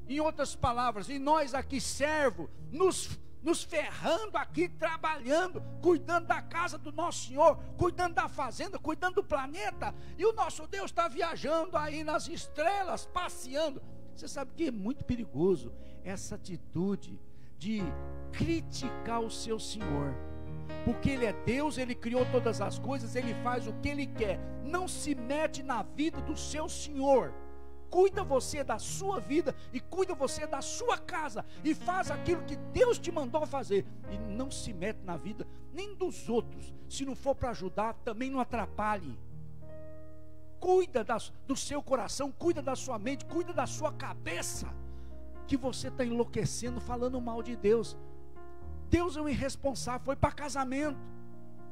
Em outras palavras, e nós aqui servos, nos ferrando aqui, trabalhando, cuidando da casa do nosso Senhor, cuidando da fazenda, cuidando do planeta, e o nosso Deus está viajando aí nas estrelas, passeando. Você sabe que é muito perigoso essa atitude de criticar o seu Senhor, porque Ele é Deus, Ele criou todas as coisas, Ele faz o que Ele quer, não se mete na vida do seu Senhor. Cuida você da sua vida e cuida você da sua casa e faz aquilo que Deus te mandou fazer, e não se mete na vida nem dos outros. Se não for para ajudar, também não atrapalhe. Cuida do seu coração, cuida da sua mente, cuida da sua cabeça, que você está enlouquecendo falando mal de Deus. Deus é um irresponsável, foi para casamento.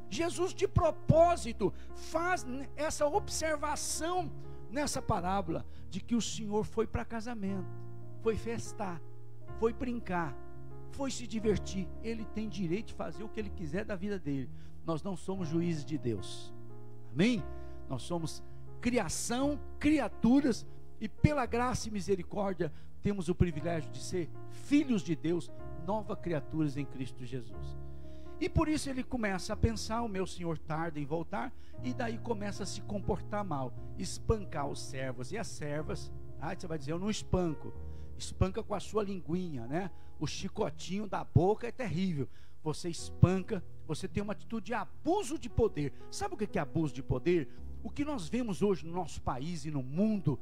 Jesus de propósito faz essa observação nessa parábola, de que o Senhor foi para casamento, foi festar, foi brincar, foi se divertir. Ele tem direito de fazer o que Ele quiser da vida dele. Nós não somos juízes de Deus, amém? Nós somos criação, criaturas, e pela graça e misericórdia temos o privilégio de ser filhos de Deus, novas criaturas em Cristo Jesus. E por isso ele começa a pensar, o meu senhor tarda em voltar, e daí começa a se comportar mal, espancar os servos e as servas. Você vai dizer, eu não espanco. Espanca com a sua linguinha, né? O chicotinho da boca é terrível. Você espanca, você tem uma atitude de abuso de poder. Sabe o que é abuso de poder? O que nós vemos hoje no nosso país e no mundo,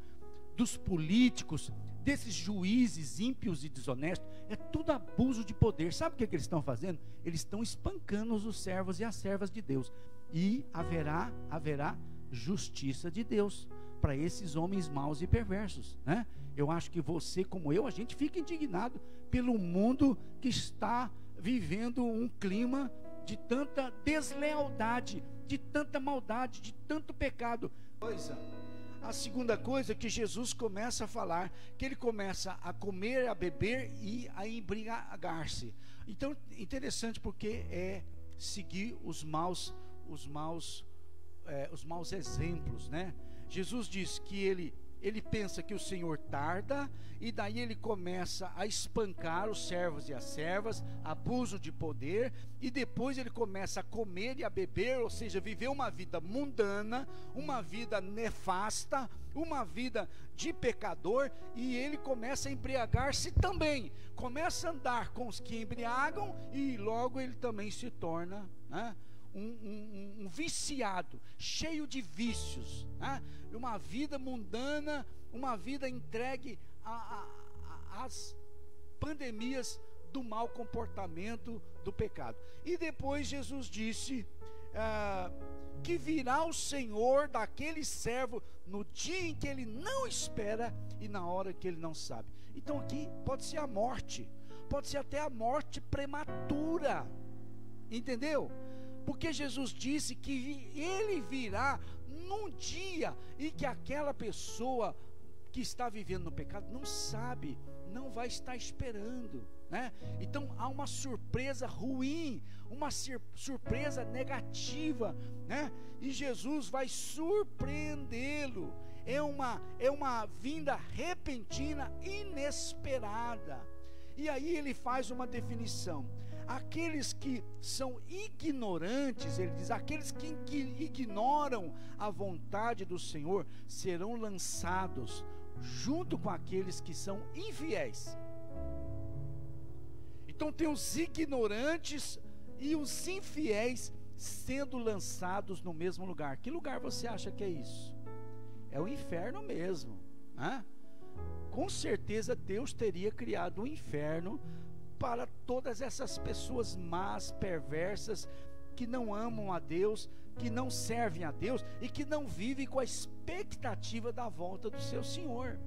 dos políticos, desses juízes ímpios e desonestos, é tudo abuso de poder. Sabe o que eles estão fazendo? Eles estão espancando os servos e as servas de Deus, e haverá justiça de Deus para esses homens maus e perversos, né? Eu acho que você, como eu, a gente fica indignado pelo mundo que está vivendo um clima de tanta deslealdade, de tanta maldade, de tanto pecado. A segunda coisa que Jesus começa a falar, que ele começa a comer, a beber e a embriagar-se. Então, interessante, porque é seguir os maus exemplos, né? Jesus diz que ele pensa que o Senhor tarda, e daí ele começa a espancar os servos e as servas, abuso de poder, e depois ele começa a comer e a beber, ou seja, viver uma vida mundana, uma vida nefasta, uma vida de pecador, e ele começa a embriagar-se também, começa a andar com os que embriagam, e logo ele também se torna, né, um viciado, cheio de vícios, né? Uma vida mundana, uma vida entregue às pandemias do mau comportamento do pecado. E depois Jesus disse que virá o Senhor daquele servo no dia em que ele não espera e na hora que ele não sabe. Então aqui pode ser a morte, pode ser até a morte prematura, entendeu? Porque Jesus disse que ele virá num dia em que aquela pessoa que está vivendo no pecado não sabe, não vai estar esperando, né? Então há uma surpresa ruim, uma surpresa negativa, né? E Jesus vai surpreendê-lo. É uma vinda repentina, inesperada. E aí ele faz uma definição. Aqueles que são ignorantes, ele diz, aqueles que ignoram a vontade do Senhor serão lançados junto com aqueles que são infiéis. Então tem os ignorantes e os infiéis sendo lançados no mesmo lugar. Que lugar você acha que é isso? É o inferno mesmo, né? Com certeza Deus teria criado o inferno para todas essas pessoas más, perversas, que não amam a Deus, que não servem a Deus e que não vivem com a expectativa da volta do seu Senhor.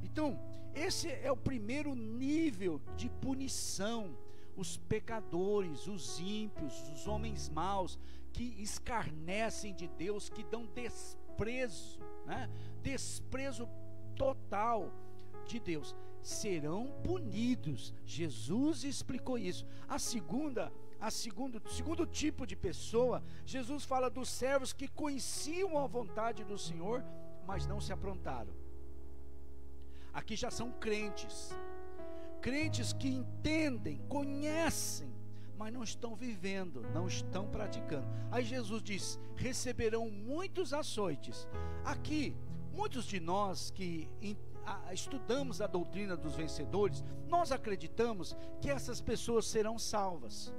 Então, esse é o primeiro nível de punição. Os pecadores, os ímpios, os homens maus, que escarnecem de Deus, que dão desprezo, né? Desprezo total de Deus, serão punidos. Jesus explicou isso. Segundo tipo de pessoa, Jesus fala dos servos que conheciam a vontade do Senhor, mas não se aprontaram. Aqui já são crentes que entendem, conhecem, mas não estão vivendo, não estão praticando. Aí Jesus diz: receberão muitos açoites. Aqui, muitos de nós que estudamos a doutrina dos vencedores, nós acreditamos que essas pessoas serão salvas.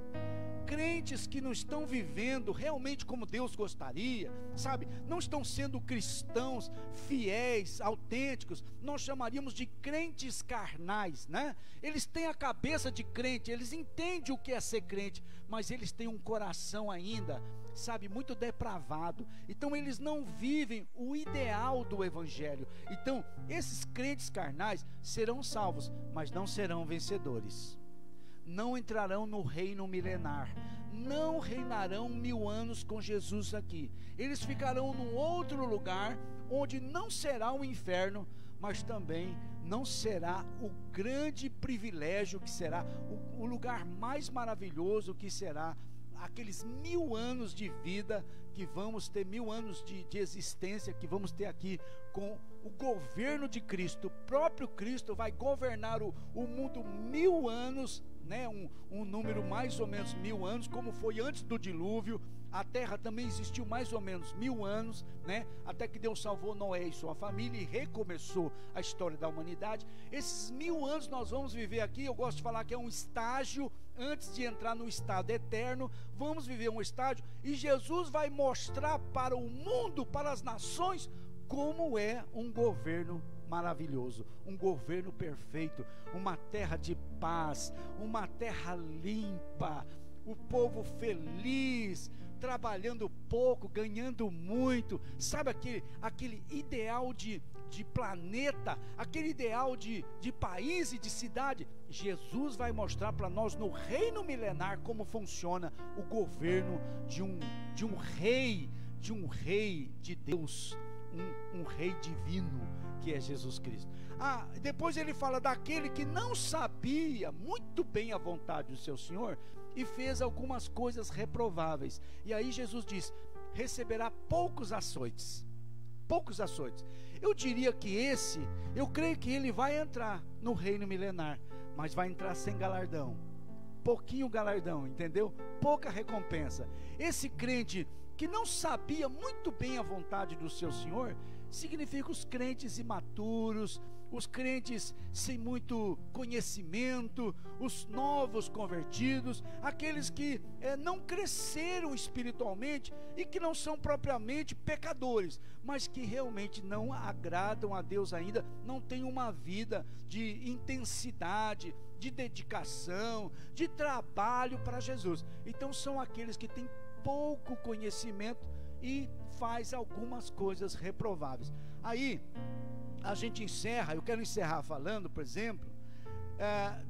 Crentes que não estão vivendo realmente como Deus gostaria, sabe, não estão sendo cristãos fiéis, autênticos, nós chamaríamos de crentes carnais, né? Eles têm a cabeça de crente, eles entendem o que é ser crente, mas eles têm um coração ainda, sabe, muito depravado. Então eles não vivem o ideal do evangelho. Então esses crentes carnais serão salvos, mas não serão vencedores. Não entrarão no reino milenar, não reinarão 1000 anos com Jesus aqui. Eles ficarão num outro lugar, onde não será o inferno, mas também não será o grande privilégio, que será o lugar mais maravilhoso, que será aqueles 1000 anos de vida, que vamos ter 1000 anos de existência, que vamos ter aqui com o governo de Cristo. O próprio Cristo vai governar o mundo 1000 anos, né? Um número mais ou menos 1000 anos, como foi antes do dilúvio. A terra também existiu mais ou menos 1000 anos, né? Até que Deus salvou Noé e sua família e recomeçou a história da humanidade. Esses 1000 anos nós vamos viver aqui. Eu gosto de falar que é um estágio antes de entrar no estado eterno. Vamos viver um estágio, e Jesus vai mostrar para o mundo, para as nações, como é um governo maravilhoso, um governo perfeito, uma terra de paz, uma terra limpa, o povo feliz, trabalhando pouco, ganhando muito, sabe, aquele ideal de planeta, aquele ideal de país e de cidade. Jesus vai mostrar para nós no reino milenar como funciona o governo de um rei de Deus, um rei divino, que é Jesus Cristo. Depois ele fala daquele que não sabia muito bem a vontade do seu Senhor e fez algumas coisas reprováveis. E aí Jesus diz: receberá poucos açoites. Poucos açoites. Eu diria que eu creio que ele vai entrar no reino milenar, mas vai entrar sem galardão, pouquinho galardão, entendeu? Pouca recompensa. Esse crente que não sabia muito bem a vontade do seu Senhor, significa os crentes imaturos, os crentes sem muito conhecimento, os novos convertidos, aqueles que não cresceram espiritualmente e que não são propriamente pecadores, mas que realmente não agradam a Deus ainda, não têm uma vida de intensidade, de dedicação, de trabalho para Jesus. Então são aqueles que têm pouco conhecimento e faz algumas coisas reprováveis. Aí a gente encerra. Eu quero encerrar falando, por exemplo,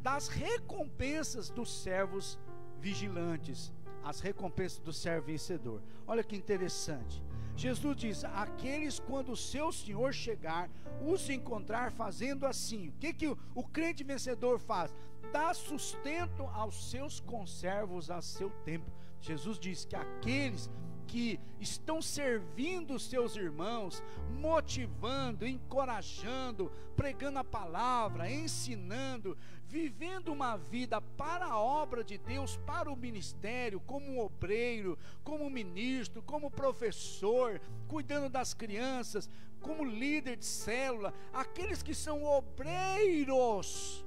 das recompensas dos servos vigilantes, as recompensas do servo vencedor. Olha que interessante. Jesus diz: aqueles, quando o seu Senhor chegar, os encontrar fazendo assim. O que o crente vencedor faz? Dá sustento aos seus conservos a seu tempo. Jesus diz que aqueles que estão servindo os seus irmãos, motivando, encorajando, pregando a palavra, ensinando, vivendo uma vida para a obra de Deus, para o ministério, como obreiro, como ministro, como professor, cuidando das crianças, como líder de célula, aqueles que são obreiros,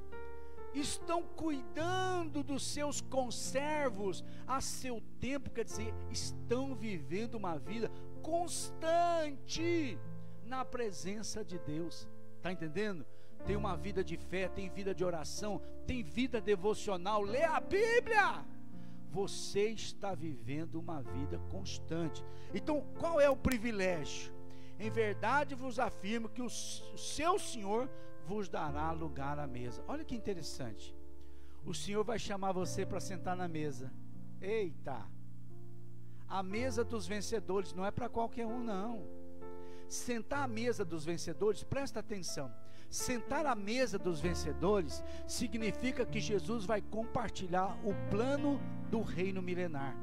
estão cuidando dos seus conservos a seu tempo, quer dizer, estão vivendo uma vida constante na presença de Deus. Está entendendo? Tem uma vida de fé, tem vida de oração, tem vida devocional, lê a Bíblia. Você está vivendo uma vida constante. Então, qual é o privilégio? Em verdade vos afirmo que o seu Senhor vos dará lugar à mesa. Olha que interessante. O Senhor vai chamar você para sentar na mesa. Eita! A mesa dos vencedores não é para qualquer um, não. Sentar à mesa dos vencedores, presta atenção. sentar à mesa dos vencedores significa que Jesus vai compartilhar o plano do reino milenar.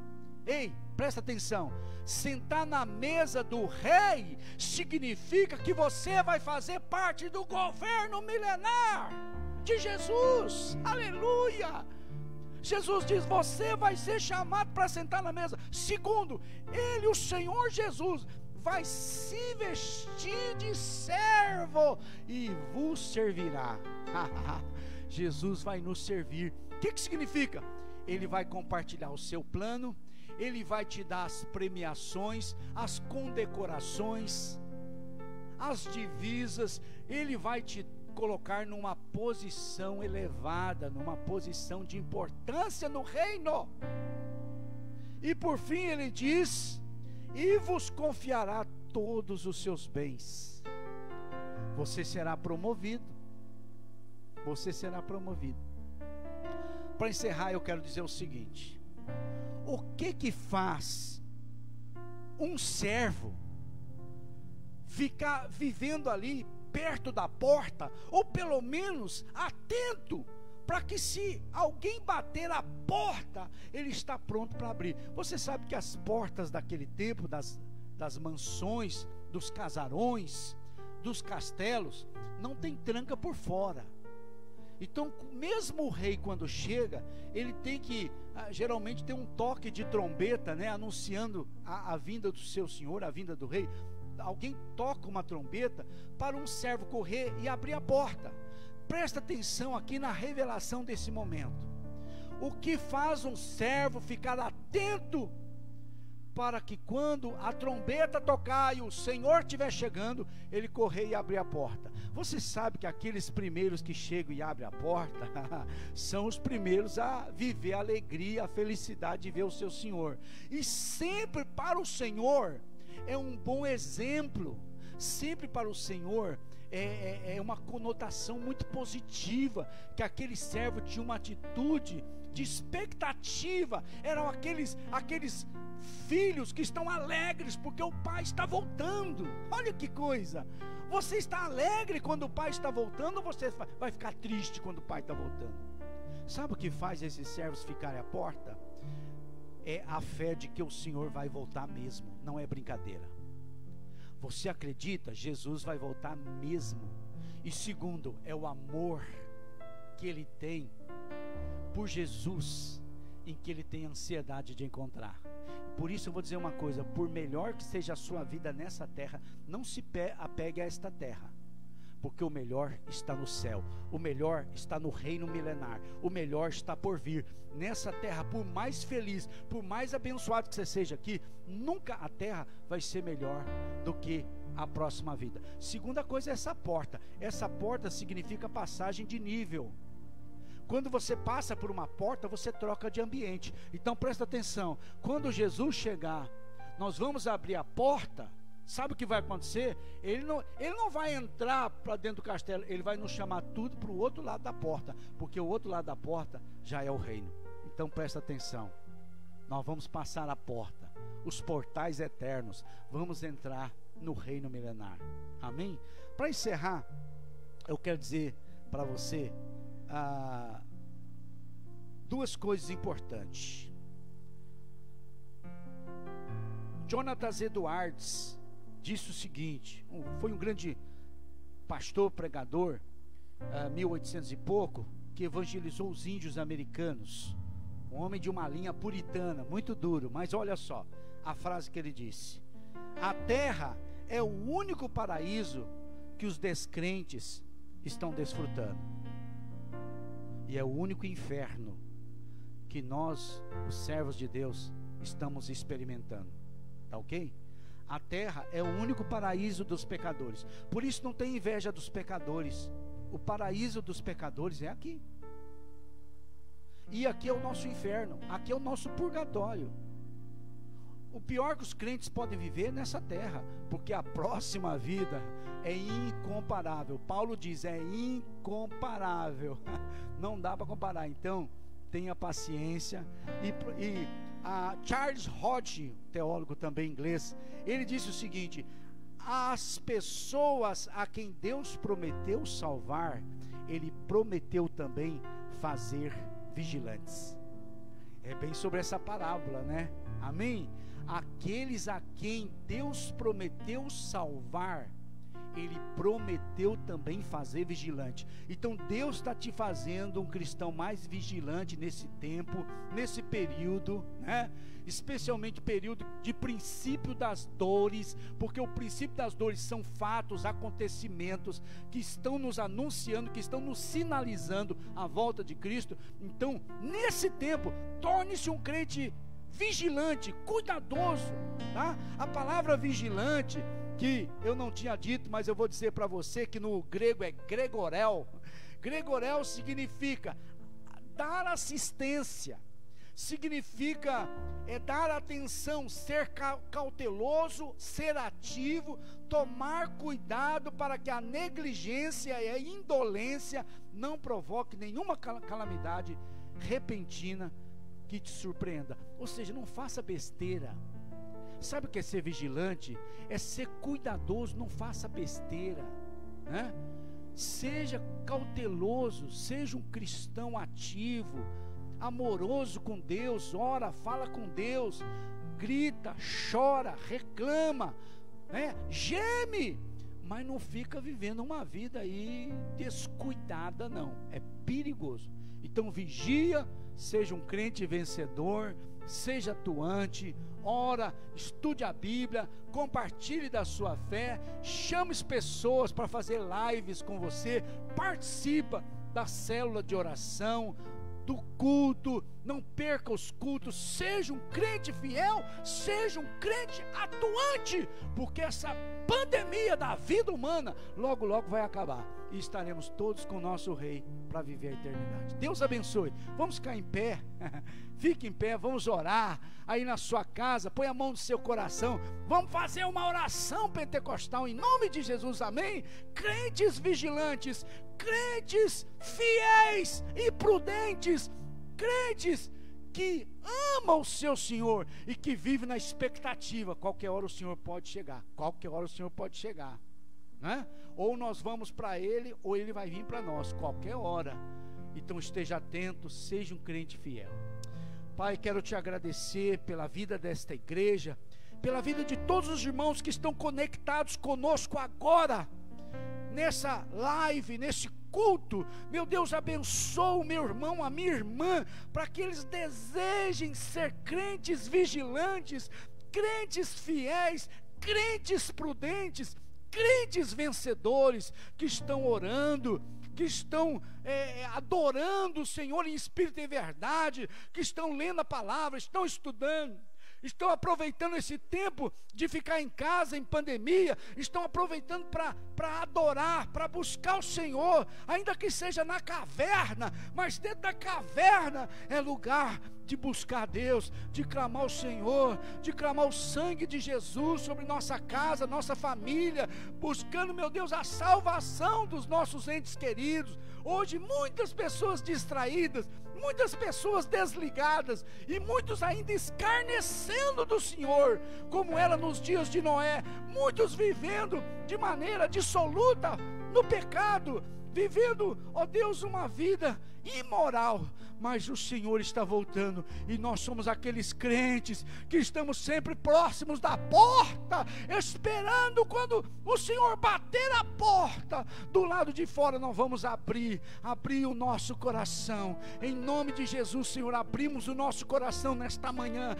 Ei, presta atenção, sentar na mesa do rei significa que você vai fazer parte do governo milenar de Jesus. Aleluia! Jesus diz, você vai ser chamado para sentar na mesa. Segundo, ele, o Senhor Jesus, vai se vestir de servo e vos servirá. Jesus vai nos servir. O que significa? Ele vai compartilhar o seu plano, ele vai te dar as premiações, as condecorações, as divisas, ele vai te colocar numa posição elevada, numa posição de importância no reino. E por fim ele diz, e vos confiará todos os seus bens. Você será promovido. Você será promovido. Para encerrar, eu quero dizer o seguinte: o que faz um servo ficar vivendo ali perto da porta, ou pelo menos atento, para que se alguém bater a porta, ele está pronto para abrir? Você sabe que as portas daquele tempo, das mansões, dos casarões, dos castelos, não tem tranca por fora. Então, mesmo o rei, quando chega, ele tem que, geralmente tem um toque de trombeta, né, anunciando a vinda do seu senhor, a vinda do rei. Alguém toca uma trombeta para um servo correr e abrir a porta. Presta atenção aqui na revelação desse momento. O que faz um servo ficar atento para que quando a trombeta tocar e o Senhor estiver chegando, ele correr e abrir a porta? Você sabe que aqueles primeiros que chegam e abrem a porta são os primeiros a viver a alegria, a felicidade de ver o seu Senhor. E sempre para o Senhor é um bom exemplo. Sempre para o Senhor é uma conotação muito positiva, que aquele servo tinha uma atitude de expectativa. Eram aqueles filhos que estão alegres porque o pai está voltando. Olha que coisa! Você está alegre quando o pai está voltando, ou você vai ficar triste quando o pai está voltando? Sabe o que faz esses servos ficarem à porta? É a fé de que o Senhor vai voltar mesmo, não é brincadeira. Você acredita? Jesus vai voltar mesmo. E segundo, é o amor que ele tem por Jesus, em que ele tem ansiedade de encontrar. Por isso eu vou dizer uma coisa: por melhor que seja a sua vida nessa terra, não se apegue a esta terra, porque o melhor está no céu, o melhor está no reino milenar, o melhor está por vir. Nessa terra, por mais feliz, por mais abençoado que você seja aqui, nunca a terra vai ser melhor do que a próxima vida. Segunda coisa é essa porta. Essa porta significa passagem de nível. Quando você passa por uma porta, você troca de ambiente. Então presta atenção, quando Jesus chegar, nós vamos abrir a porta. Sabe o que vai acontecer? Ele não vai entrar para dentro do castelo, ele vai nos chamar tudo para o outro lado da porta, porque o outro lado da porta já é o reino. Então presta atenção, nós vamos passar a porta, os portais eternos, vamos entrar no reino milenar. Amém? Para encerrar, eu quero dizer para você duas coisas importantes. Jonathan Edwards disse o seguinte, foi um grande pastor, pregador, 1800 e pouco, que evangelizou os índios americanos, um homem de uma linha puritana, muito duro, mas olha só a frase que ele disse: a terra é o único paraíso que os descrentes estão desfrutando, e é o único inferno que nós, os servos de Deus, estamos experimentando. Tá ok? A terra é o único paraíso dos pecadores. Por isso não tem inveja dos pecadores. O paraíso dos pecadores é aqui. E aqui é o nosso inferno. Aqui é o nosso purgatório. O pior que os crentes podem viver é nessa terra, porque a próxima vida é incomparável. Paulo diz, é incomparável. Não dá para comparar. Então, tenha paciência. Charles Hodge, teólogo também inglês, ele disse o seguinte: as pessoas a quem Deus prometeu salvar, Ele prometeu também fazer vigilantes. É bem sobre essa parábola, né? Amém? Aqueles a quem Deus prometeu salvar, Ele prometeu também fazer vigilante. Então Deus está te fazendo um cristão mais vigilante nesse tempo, nesse período, né? Especialmente período de princípio das dores, porque o princípio das dores são fatos, acontecimentos que estão nos anunciando, que estão nos sinalizando a volta de Cristo. Então, nesse tempo, torne-se um crente vigilante, cuidadoso, tá? A palavra vigilante, que eu não tinha dito, mas eu vou dizer para você que no grego é gregorel. Gregorel significa dar assistência, significa dar atenção, ser cauteloso, ser ativo, tomar cuidado para que a negligência e a indolência não provoque nenhuma calamidade repentina que te surpreenda. Ou seja, não faça besteira. Sabe o que é ser vigilante? É ser cuidadoso, não faça besteira, né? Seja cauteloso, seja um cristão ativo, amoroso com Deus, ora, fala com Deus, grita, chora, reclama, né? Geme, mas não fica vivendo uma vida aí descuidada, não, é perigoso. Então vigia, seja um crente vencedor, seja atuante, ora, estude a Bíblia, compartilhe da sua fé, chame as pessoas para fazer lives com você, participa da célula de oração, do culto, não perca os cultos, seja um crente fiel, seja um crente atuante, porque essa pandemia da vida humana logo logo vai acabar e estaremos todos com o nosso Rei para viver a eternidade. Deus abençoe. Vamos ficar em pé, fique em pé, vamos orar aí na sua casa, põe a mão no seu coração, vamos fazer uma oração pentecostal em nome de Jesus, amém? Crentes vigilantes, crentes fiéis e prudentes, crentes que amam o seu Senhor e que vivem na expectativa, qualquer hora o Senhor pode chegar, qualquer hora o Senhor pode chegar, né? Ou nós vamos para Ele, ou Ele vai vir para nós, qualquer hora. Então esteja atento, seja um crente fiel. Pai, quero te agradecer pela vida desta igreja, pela vida de todos os irmãos que estão conectados conosco agora, nessa live, nesse culto. Meu Deus, abençoa o meu irmão, a minha irmã, para que eles desejem ser crentes vigilantes, crentes fiéis, crentes prudentes, crentes vencedores, que estão orando, que estão adorando o Senhor em espírito e verdade, que estão lendo a palavra, estão estudando, estão aproveitando esse tempo de ficar em casa em pandemia, estão aproveitando para adorar, para buscar o Senhor, ainda que seja na caverna, mas dentro da caverna é lugar de buscar Deus, de clamar o Senhor, de clamar o sangue de Jesus sobre nossa casa, nossa família, buscando, meu Deus, a salvação dos nossos entes queridos. Hoje muitas pessoas distraídas, muitas pessoas desligadas e muitos ainda escarnecendo do Senhor, como era nos dias de Noé, muitos vivendo de maneira dissoluta no pecado, vivendo, ó Deus, uma vida imoral. Mas o Senhor está voltando e nós somos aqueles crentes que estamos sempre próximos da porta, esperando quando o Senhor bater a porta, do lado de fora nós vamos abrir o nosso coração, em nome de Jesus. Senhor, abrimos o nosso coração nesta manhã.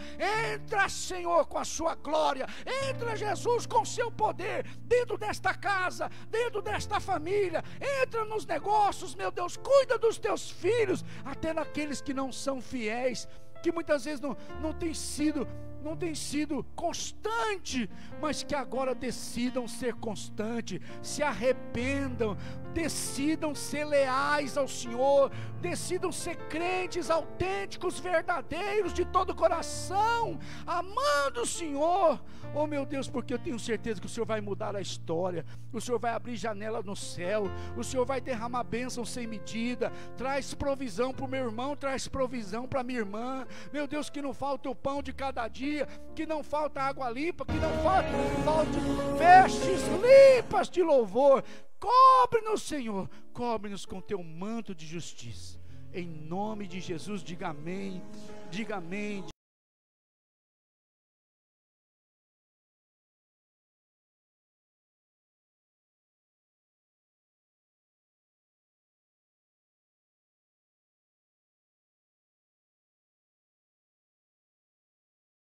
Entra, Senhor, com a sua glória, entra, Jesus, com o seu poder, dentro desta casa, dentro desta família, entra nos negócios, meu Deus, cuida dos teus filhos, até naqueles que não são fiéis, que muitas vezes não tem sido constante, mas que agora decidam ser constante, se arrependam, decidam ser leais ao Senhor, decidam ser crentes autênticos, verdadeiros, de todo o coração, amando o Senhor. Oh meu Deus, porque eu tenho certeza que o Senhor vai mudar a história, o Senhor vai abrir janela no céu, o Senhor vai derramar bênção sem medida. Traz provisão para o meu irmão, traz provisão para a minha irmã, meu Deus, que não falta o pão de cada dia, dia, que não falta água limpa, que não falte vestes limpas de louvor. Cobre-nos, Senhor, cobre-nos com teu manto de justiça. Em nome de Jesus, diga amém, diga amém.